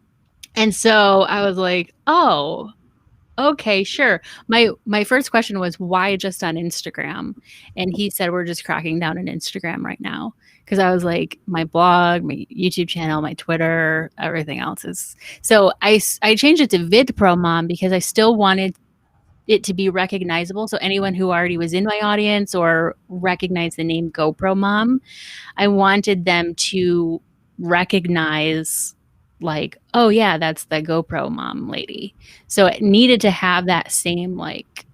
Speaker 2: so I was like, oh, okay, sure. My first question was, why just on Instagram? And he said, we're just cracking down on Instagram right now. Because I was like, my blog, my YouTube channel, my Twitter, everything else is. So I changed it to VidPro Mom because I still wanted it to be recognizable. So anyone who already was in my audience or recognized the name GoPro Mom, I wanted them to recognize, like, oh yeah, that's the GoPro Mom lady. So it needed to have that same like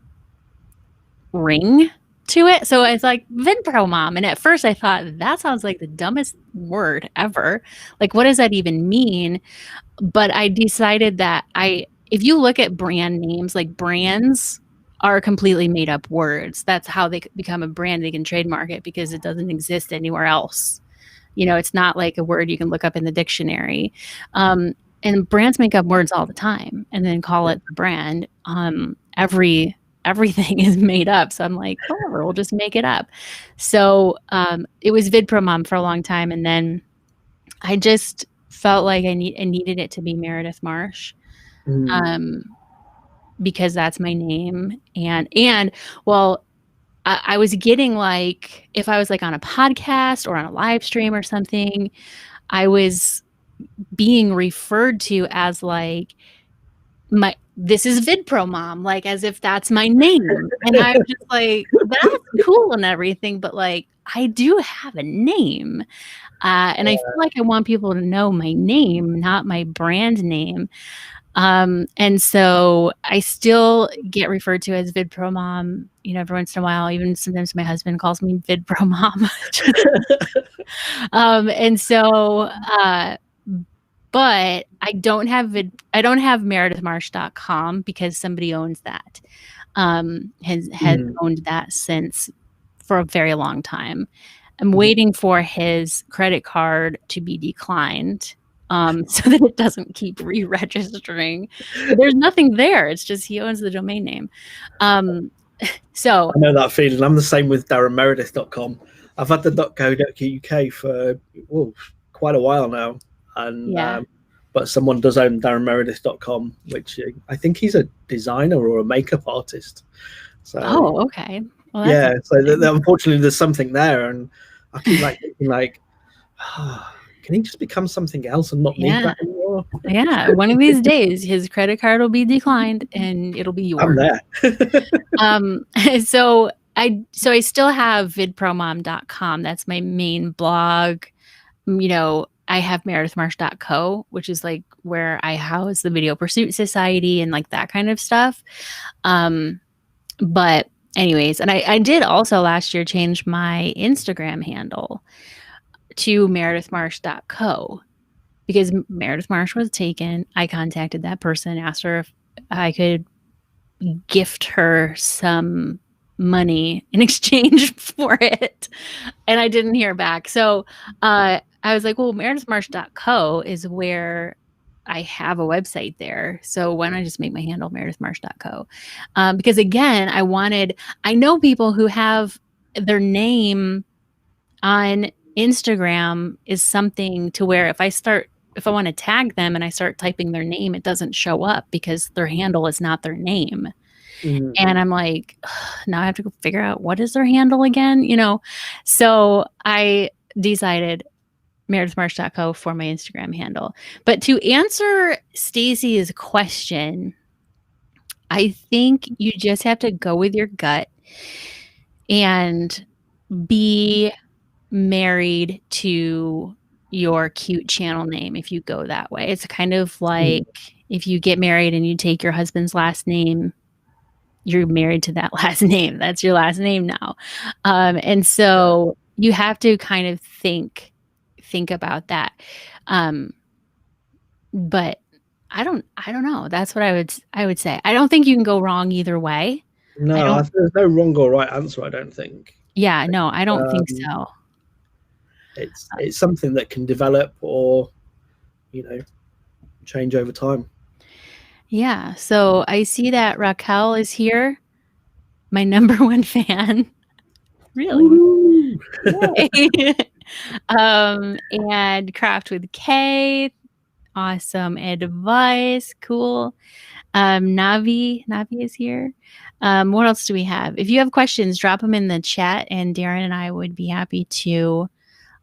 Speaker 2: ring to it. So it's like VidPro Mom. And at first I thought, that sounds like the dumbest word ever. Like, what does that even mean? But I decided that if you look at brand names, like brands are completely made up words. That's how they become a brand. They can trademark it because it doesn't exist anywhere else. You know, it's not like a word you can look up in the dictionary. And brands make up words all the time and then call it the brand. Everything is made up. So I'm like, whatever, we'll just make it up. So it was VidPro Mom for a long time. And then I just felt like I needed it to be Meredith Marsh. Because that's my name. And well, I was getting like, if I was like on a podcast or on a live stream or something, I was being referred to as like, this is VidPro Mom, like as if that's my name. And I'm just like, that's cool and everything, but like, I do have a name. And I feel like I want people to know my name, not my brand name. And so I still get referred to as VidPro Mom, you know, every once in a while. Even sometimes my husband calls me VidPro Mom. And so, but I don't have meredithmarsh.com because somebody owns that, has owned that for a very long time. I'm waiting for his credit card to be declined, so that it doesn't keep re-registering. There's nothing there. It's just he owns the domain name. So
Speaker 1: I know that feeling. I'm the same with DarrenMeredith.com. I've had the .co.uk for quite a while now. And but someone does own DarrenMeredith.com, which I think he's a designer or a makeup artist. So
Speaker 2: okay. Well,
Speaker 1: yeah, so unfortunately there's something there, and I keep like thinking like, can he just become something else and not need that anymore?
Speaker 2: Yeah, one of these days his credit card will be declined and it'll be yours.
Speaker 1: I'm there.
Speaker 2: So so I still have vidpromom.com. That's my main blog. I have meredithmarsh.co, which is like where I house the Video Pursuit Society and like that kind of stuff. But anyways, and I did also last year change my Instagram handle to meredithmarsh.co because Meredith Marsh was taken. I contacted that person, asked her if I could gift her some money in exchange for it, and I didn't hear back. So I was like, well, meredithmarsh.co is where I have a website there. So why don't I just make my handle meredithmarsh.co? Because again, I know people who have their name on Instagram is something to where if I want to tag them and I start typing their name, it doesn't show up because their handle is not their name. Mm-hmm. And I'm like, now I have to go figure out what is their handle again, So I decided meredithmarsh.co for my Instagram handle. But to answer Stacey's question, I think you just have to go with your gut and be married to your cute channel name if you go that way. It's kind of like if you get married and you take your husband's last name, you're married to that last name. That's your last name now. And so you have to kind of think about that. But I don't know. That's what I would say. I don't think you can go wrong either way.
Speaker 1: No, there's no wrong or right answer, I don't think.
Speaker 2: Yeah, no, I don't think so.
Speaker 1: It's something that can develop or, change over time. Yeah.
Speaker 2: So I see that Raquel is here, my #1 fan. Really? And Craft with K. Awesome advice. Cool. Navi is here. What else do we have? If you have questions, drop them in the chat and Darren and I would be happy to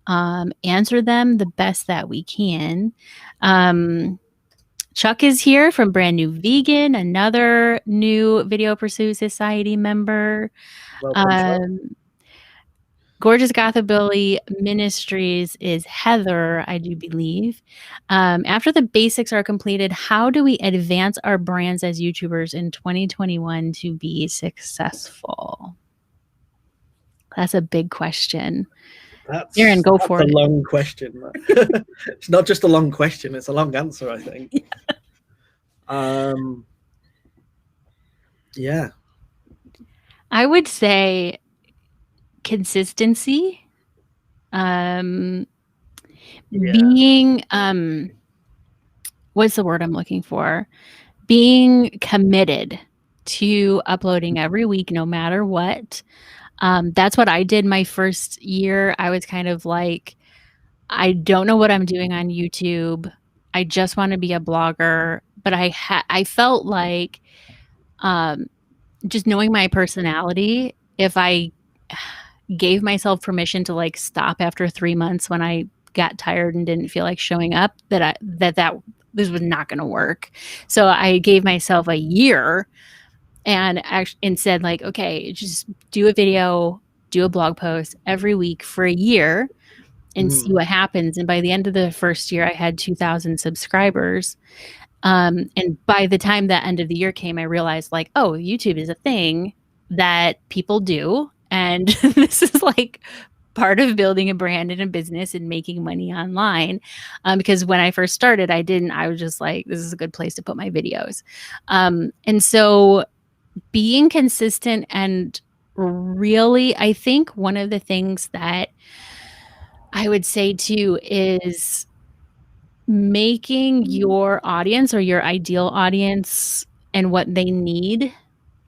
Speaker 2: answer them the best that we can. Chuck is here from Brand New Vegan, another new Video Pursuit Society member.
Speaker 1: Welcome,
Speaker 2: Gorgeous Gothabilly Ministries is Heather, I do believe. After the basics are completed, how do we advance our brands as YouTubers in 2021 to be successful? That's a big question. Darren, go for it.
Speaker 1: That's a long question. It's not just a long question, it's a long answer, I think. Yeah.
Speaker 2: I would say consistency. Being what's the word I'm looking for? Being committed to uploading every week, no matter what. That's what I did my first year. I was kind of like, I don't know what I'm doing on YouTube. I just want to be a blogger. But I felt like just knowing my personality, if I gave myself permission to like stop after 3 months when I got tired and didn't feel like showing up, that this was not going to work. So I gave myself a year and said like, okay, just do a video, do a blog post every week for a year and see what happens. And by the end of the first year, I had 2,000 subscribers. And by the time that end of the year came, I realized like, oh, YouTube is a thing that people do. And this is like part of building a brand and a business and making money online. Because when I first started, I was just like, this is a good place to put my videos. And so being consistent and really, I think one of the things that I would say too is making your audience or your ideal audience and what they need,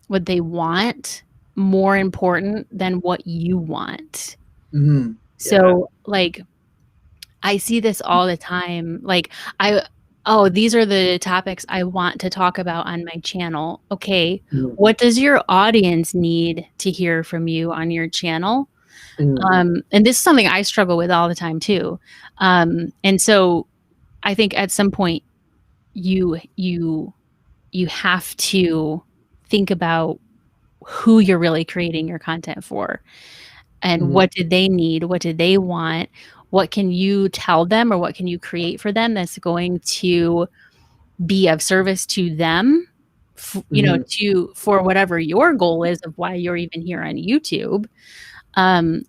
Speaker 2: what they want, more important than what you want.
Speaker 1: Mm-hmm.
Speaker 2: So like, I see this all the time. Like these are the topics I want to talk about on my channel. Okay. What does your audience need to hear from you on your channel? And this is something I struggle with all the time too. And so I think at some point you have to think about who you're really creating your content for, and what did they need, what did they want, what can you tell them or what can you create for them that's going to be of service to them, you know, for whatever your goal is of why you're even here on YouTube,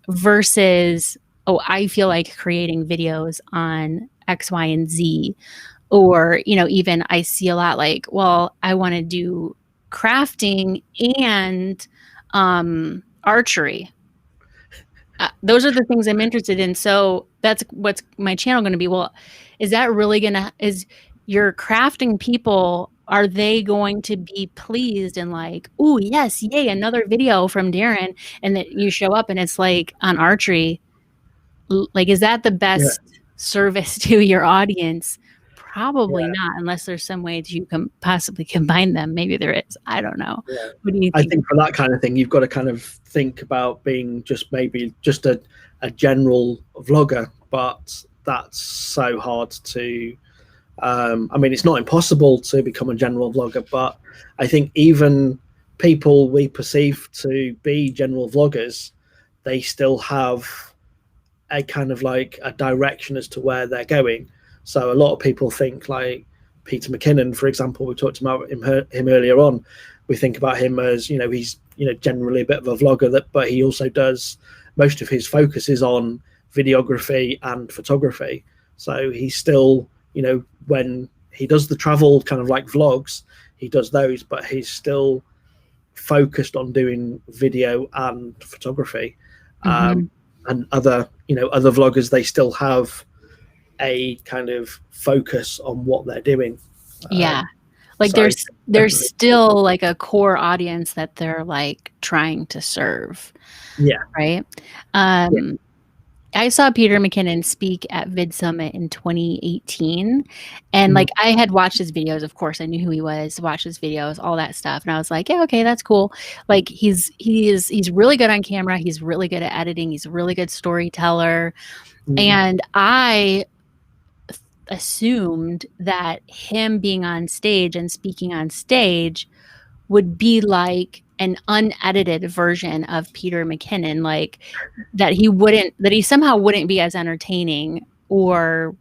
Speaker 2: versus, oh, I feel like creating videos on X, Y, and Z. Or, you know, even I see a lot like, well, I want to do crafting and archery. Those are the things I'm interested in. So that's what's my channel going to be. Well, is that really going to, is your crafting people, are they going to be pleased and like, oh yes, yay, another video from Darren, and that you show up and it's like on archery, like, is that the best service to your audience? Probably not, unless there's some way that you can possibly combine them. Maybe there is. I don't know.
Speaker 1: Yeah.
Speaker 2: What do you think?
Speaker 1: I think for that kind of thing, you've got to kind of think about being maybe just a general vlogger, but that's so hard to, I mean, it's not impossible to become a general vlogger, but I think even people we perceive to be general vloggers, they still have a kind of like a direction as to where they're going. So a lot of people think like Peter McKinnon, for example, we talked about him earlier on. We think about him as, you know, he's, you know, generally a bit of a vlogger, but he also does, most of his focus is on videography and photography. So he's still, you know, when he does the travel kind of like vlogs, he does those, but he's still focused on doing video and photography. And other, you know, other vloggers, they still have a kind of focus on what they're doing.
Speaker 2: Like so there's still like a core audience that they're like trying to serve. Right. I saw Peter McKinnon speak at Vid Summit in 2018, and like I had watched his videos. Of course, I knew who he was, watched his videos, all that stuff, and I was like, yeah, okay, that's cool. Like he's really good on camera. He's really good at editing. He's a really good storyteller, and I assumed that him being on stage and speaking on stage would be like an unedited version of Peter McKinnon, like that he somehow wouldn't be as entertaining or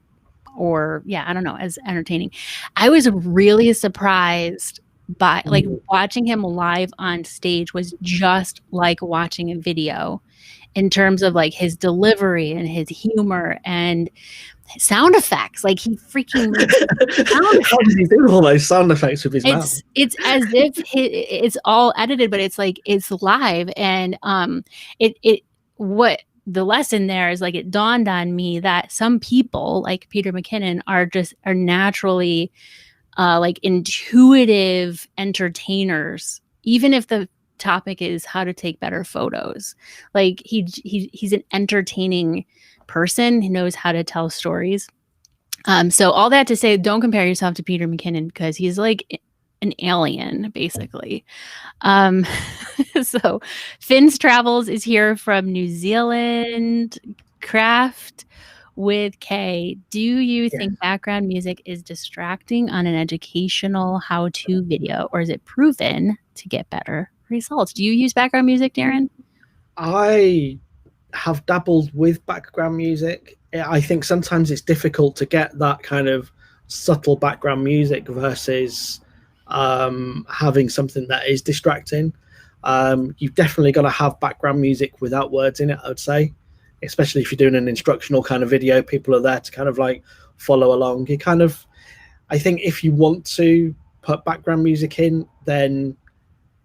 Speaker 2: yeah, I don't know, as entertaining. I was really surprised by like watching him live on stage was just like watching a video in terms of like his delivery and his humor and sound effects. Like he freaking
Speaker 1: how does he do all those sound effects with his mouth?
Speaker 2: It's as if it's all edited, but it's like it's live. And what the lesson there is, like, it dawned on me that some people like Peter McKinnon are naturally like intuitive entertainers, even if the topic is how to take better photos. Like he's an entertaining person who knows how to tell stories. So all that to say, don't compare yourself to Peter McKinnon, because he's like an alien, basically. So Finn's Travels is here from New Zealand. Craft with K. Do you think background music is distracting on an educational how-to video, or is it proven to get better results? Do you use background music, Darren?
Speaker 1: I have dabbled with background music. I think sometimes it's difficult to get that kind of subtle background music versus having something that is distracting. You've definitely got to have background music without words in it, I would say, especially if you're doing an instructional kind of video. People are there to kind of like follow along. You kind of, I think if you want to put background music in, then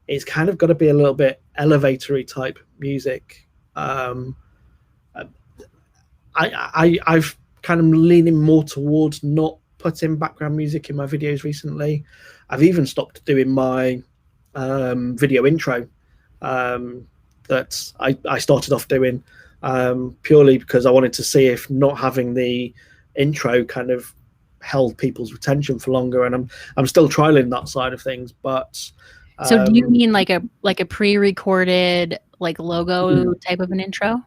Speaker 1: it's kind of got to be a little bit elevatory type music. I've kind of leaning more towards not putting background music in my videos recently. I've even stopped doing my video intro that I started off doing purely because I wanted to see if not having the intro kind of held people's attention for longer, and I'm still trialing that side of things. But
Speaker 2: so do you mean like a pre-recorded like logo type of an intro?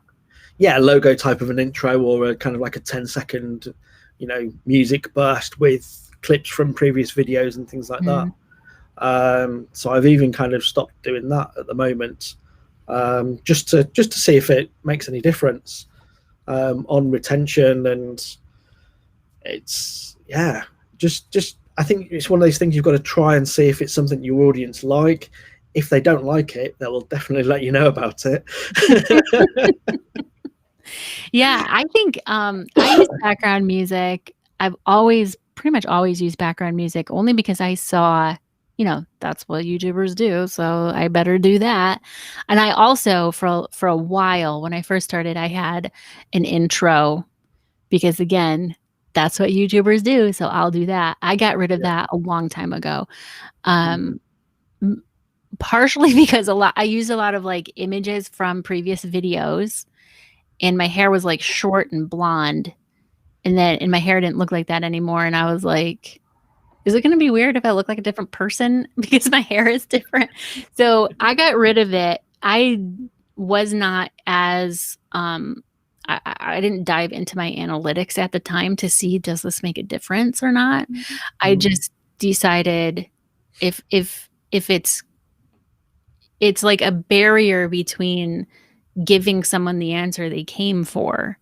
Speaker 1: Yeah, logo type of an intro, or a kind of like a 10-second, you know, music burst with clips from previous videos and things like that. So I've even kind of stopped doing that at the moment, just to see if it makes any difference on retention. And it's just I think it's one of those things you've got to try and see if it's something your audience like. If they don't like it, they will definitely let you know about it.
Speaker 2: Yeah, I think I use background music. I've pretty much always used background music only because I saw, that's what YouTubers do, so I better do that. And I also, for a while, when I first started, I had an intro because, again, that's what YouTubers do, so I'll do that. I got rid of that a long time ago. Partially because I used a lot of like images from previous videos, and my hair was like short and blonde, and my hair didn't look like that anymore. And I was like, is it going to be weird if I look like a different person because my hair is different? So I got rid of it. I was not as, I didn't dive into my analytics at the time to see, does this make a difference or not? I just decided if it's like a barrier between giving someone the answer they came for.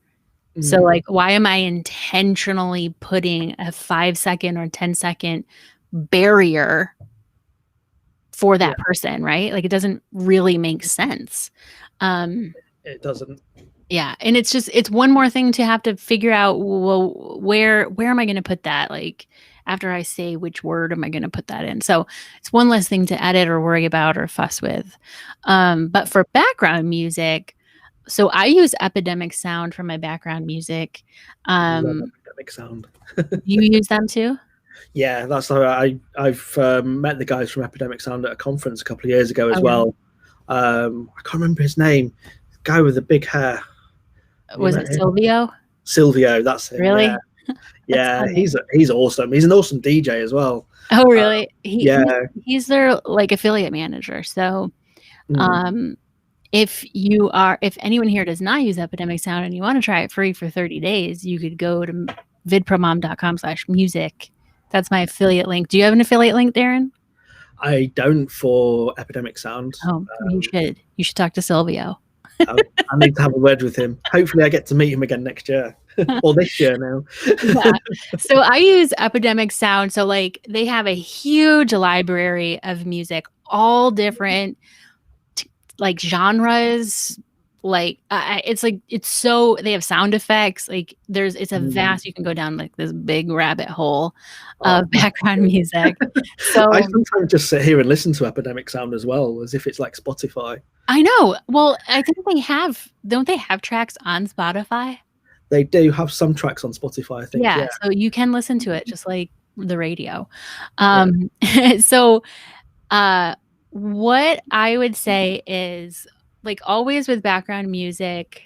Speaker 2: So like, why am I intentionally putting a 5-second or 10-second barrier for that person, right? Like, it doesn't really make sense.
Speaker 1: It doesn't.
Speaker 2: Yeah. And it's one more thing to have to figure out, well, where am I going to put that? Like, after I say which word am I going to put that in? So it's one less thing to edit or worry about or fuss with. But for background music, so I use Epidemic Sound for my background music.
Speaker 1: Epidemic Sound.
Speaker 2: You use them too?
Speaker 1: Yeah, that's how I've met the guys from Epidemic Sound at a conference a couple of years ago as well. I can't remember his name. The guy with the big hair.
Speaker 2: Was it Silvio?
Speaker 1: Silvio, that's it.
Speaker 2: Really?
Speaker 1: Yeah, he's awesome. He's an awesome DJ as well.
Speaker 2: Oh, really? He's their like affiliate manager. So, if anyone here does not use Epidemic Sound and you want to try it free for 30 days, you could go to vidpromom.com/music. That's my affiliate link. Do you have an affiliate link, Darren?
Speaker 1: I don't for Epidemic Sound.
Speaker 2: Oh, you should talk to Silvio.
Speaker 1: I need to have a word with him. Hopefully I get to meet him again next year or this year now.
Speaker 2: Yeah. So I use Epidemic Sound. So like, they have a huge library of music, all different like genres. Like they have sound effects. Like it's a vast, you can go down like this big rabbit hole of background music. So
Speaker 1: I sometimes just sit here and listen to Epidemic Sound as well, as if it's like Spotify.
Speaker 2: I know. Well, I think don't they have tracks on Spotify?
Speaker 1: They do have some tracks on Spotify, I think.
Speaker 2: Yeah. So you can listen to it just like the radio. So what I would say is, like always with background music,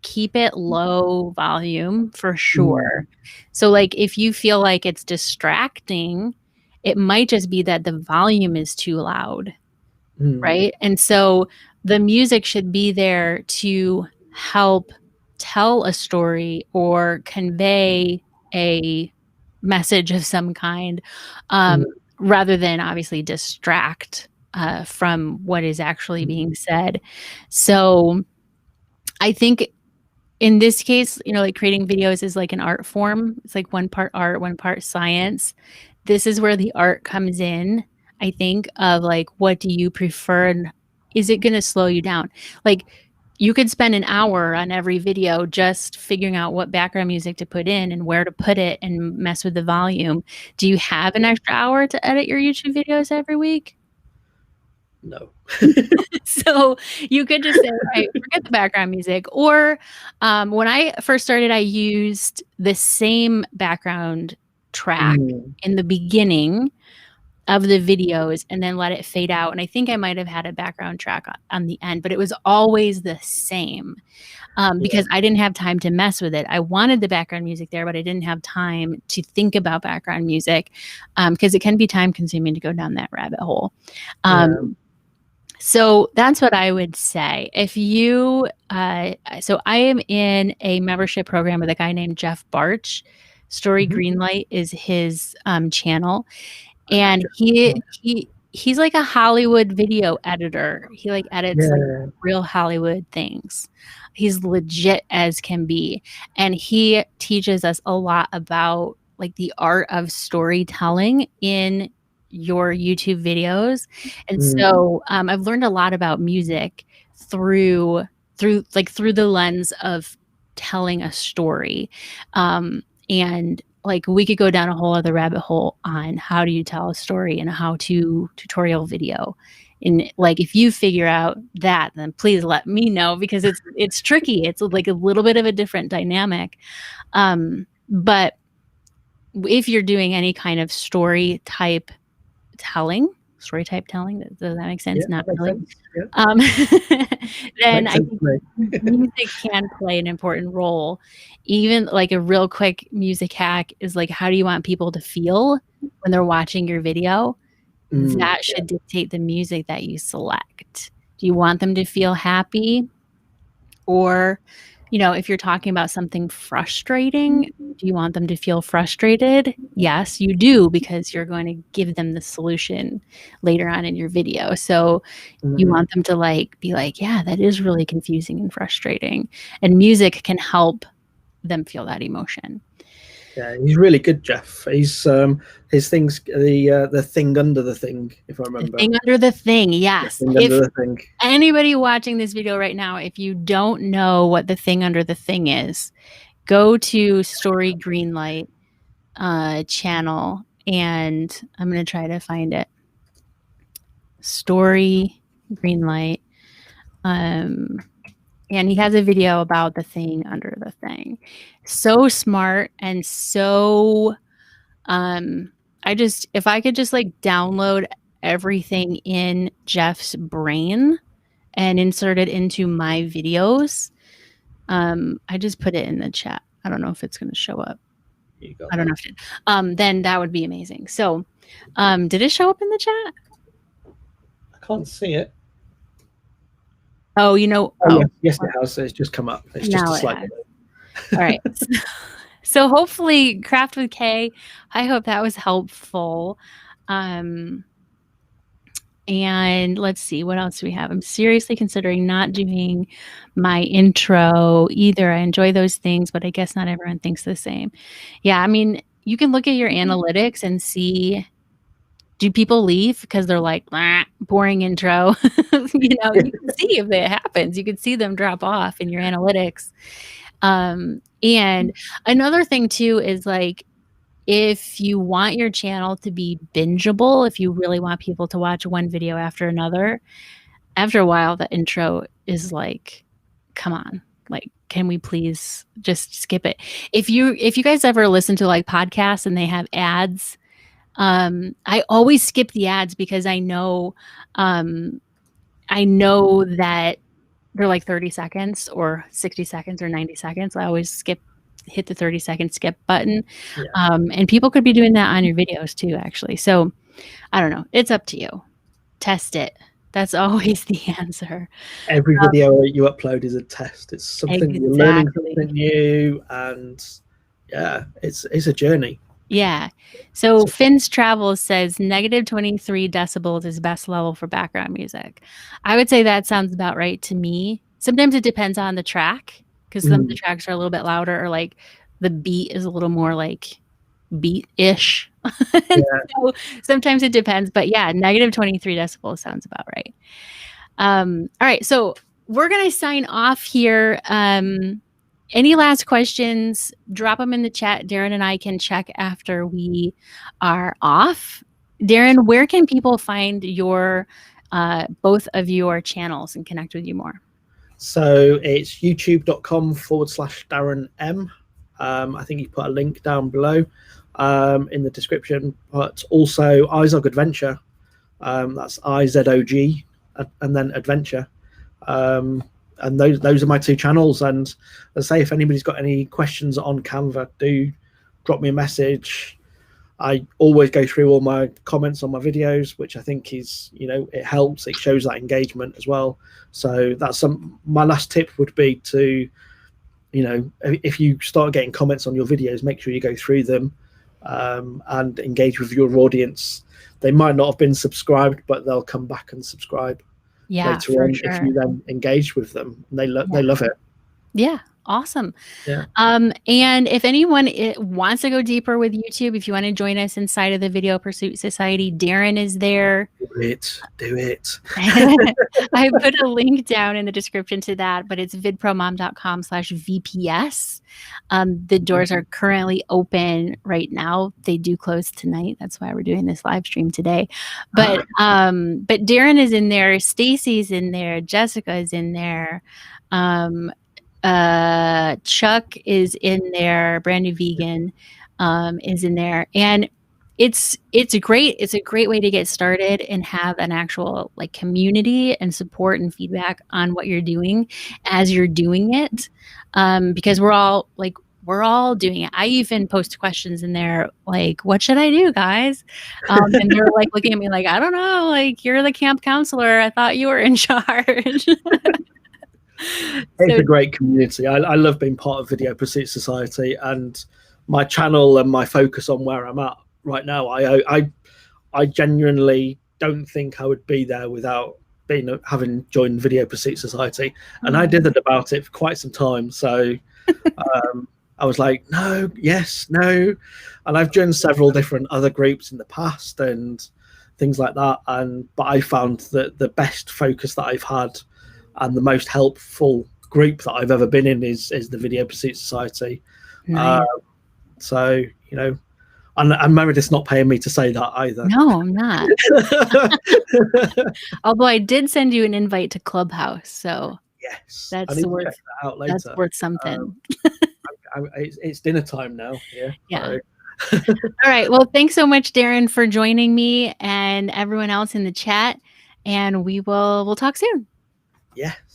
Speaker 2: keep it low volume for sure. So like if you feel like it's distracting, it might just be that the volume is too loud, right? And so the music should be there to help tell a story or convey a message of some kind, rather than obviously distract from what is actually being said. So I think in this case, like creating videos is like an art form. It's like one part art, one part science. This is where the art comes in, I think, of like, what do you prefer? And is it going to slow you down? Like, you could spend an hour on every video just figuring out what background music to put in and where to put it and mess with the volume. Do you have an extra hour to edit your YouTube videos every week?
Speaker 1: No.
Speaker 2: So you could just say, right, forget the background music. Or when I first started, I used the same background track in the beginning of the videos and then let it fade out. And I think I might have had a background track on the end, but it was always the same because I didn't have time to mess with it. I wanted the background music there, but I didn't have time to think about background music because it can be time consuming to go down that rabbit hole. So that's what I would say. If you, so I am in a membership program with a guy named Jeff Barch. Story Greenlight is his channel. And he he's like a Hollywood video editor. He like edits like
Speaker 1: Yeah.
Speaker 2: real Hollywood things. He's legit as can be. And he teaches us a lot about like the art of storytelling in your YouTube videos. And so I've learned a lot about music through the lens of telling a story. And like we could go down a whole other rabbit hole on how do you tell a story in a how-to tutorial video. And like if you figure out that, then please let me know, because it's tricky. It's like a little bit of a different dynamic. But if you're doing any kind of story type telling, does that make sense?
Speaker 1: Yeah,
Speaker 2: Not
Speaker 1: makes
Speaker 2: really.
Speaker 1: sense. Yeah.
Speaker 2: Then
Speaker 1: Makes
Speaker 2: I
Speaker 1: sense
Speaker 2: think
Speaker 1: to me.
Speaker 2: music can play an important role. Even like a real quick music hack is like, how do you want people to feel when they're watching your video? That should dictate the music that you select. Do you want them to feel happy? Or, you know, if you're talking about something frustrating, do you want them to feel frustrated? Yes, you do, because you're going to give them the solution later on in your video. So you want them to like be like, yeah, that is really confusing and frustrating. And music can help them feel that emotion.
Speaker 1: Yeah, he's really good, Jeff. He's his thing's the thing under the thing, if I remember.
Speaker 2: The thing under the thing, yes.
Speaker 1: The thing under the thing.
Speaker 2: Anybody watching this video right now, if you don't know what the thing under the thing is, go to Story Greenlight channel, and I'm going to try to find it. Story Greenlight. And he has a video about the thing under the thing. So smart and so if I could just like download everything in Jeff's brain and insert it into my videos. I just put it in the chat. I don't know if it's going to show up. I don't know if it then that would be amazing. So did it show up in the chat?
Speaker 1: I can't see it.
Speaker 2: Oh, you know.
Speaker 1: Yes, it has. It's just come up. It's just a slide.
Speaker 2: All right. So hopefully, Craft with K, I hope that was helpful. And let's see, what else do we have? I'm seriously considering not doing my intro either. I enjoy those things, but I guess not everyone thinks the same. Yeah, I mean, you can look at your analytics and see, do people leave because they're like, boring intro? You know, you can see if it happens. You can see them drop off in your analytics. And another thing too is like, if you want your channel to be bingeable, if you really want people to watch one video after another, after a while, the intro is like, come on, like, can we please just skip it? If you guys ever listen to like podcasts and they have ads, I always skip the ads because I know that they're like 30 seconds or 60 seconds or 90 seconds. I always hit the 30-second skip button. Yeah. And people could be doing that on your videos too, actually. So I don't know. It's up to you. Test it. That's always the answer.
Speaker 1: Every video you upload is a test. It's something you're learning something new, and yeah, it's a journey.
Speaker 2: Yeah. So Finn's Travels says -23 decibels is best level for background music. I would say that sounds about right to me. Sometimes it depends on the track, because some of the tracks are a little bit louder, or like the beat is a little more like beat-ish. Yeah. So sometimes it depends, but yeah, -23 decibels sounds about right. All right, so we're gonna sign off here. Any last questions, drop them in the chat. Darren and I can check after we are off. Darren, where can people find your both of your channels and connect with you more?
Speaker 1: So it's youtube.com/Darren M. I think you put a link down below in the description, but also Izog Adventure. That's IZOG and then Adventure. And those are my two channels. And as I say, if anybody's got any questions on Canva, do drop me a message. I always go through all my comments on my videos, which I think is, you know, it helps. It shows that engagement as well. So that's my last tip would be to, you know, if you start getting comments on your videos, make sure you go through them. and engage with your audience. They might not have been subscribed, but they'll come back and subscribe later on if you then engage with them. And they love it.
Speaker 2: Yeah. Awesome.
Speaker 1: Yeah.
Speaker 2: And if anyone wants to go deeper with YouTube, if you want to join us inside of the Video Pursuit Society, Darren is there.
Speaker 1: Do it.
Speaker 2: I put a link down in the description to that, but it's vidpromom.com/VPS. The doors are currently open right now. They do close tonight. That's why we're doing this live stream today. But Darren is in there. Stacy's in there. Jessica is in there. Chuck is in there. Brand New Vegan is in there, and it's a great way to get started and have an actual like community and support and feedback on what you're doing as you're doing it, because we're all doing it. I even post questions in there like, what should I do, guys? And they're like looking at me like, I don't know, like, you're the camp counselor, I thought you were in charge.
Speaker 1: It's a great community. I love being part of Video Pursuit Society, and my channel and my focus on where I'm at right now. I genuinely don't think I would be there without having joined Video Pursuit Society, and I did about it for quite some time. So I was like, no, yes, no, and I've joined several different other groups in the past and things like that. But I found that the best focus that I've had and the most helpful group that I've ever been in is the Video Pursuit Society.
Speaker 2: Nice.
Speaker 1: So, you know, and Meredith's not paying me to say that either.
Speaker 2: No, I'm not. Although I did send you an invite to Clubhouse, so
Speaker 1: yes,
Speaker 2: that's worth something.
Speaker 1: It's dinner time now.
Speaker 2: Yeah. All right. Well, thanks so much, Darren, for joining me and everyone else in the chat, and we'll talk soon.
Speaker 1: Yeah.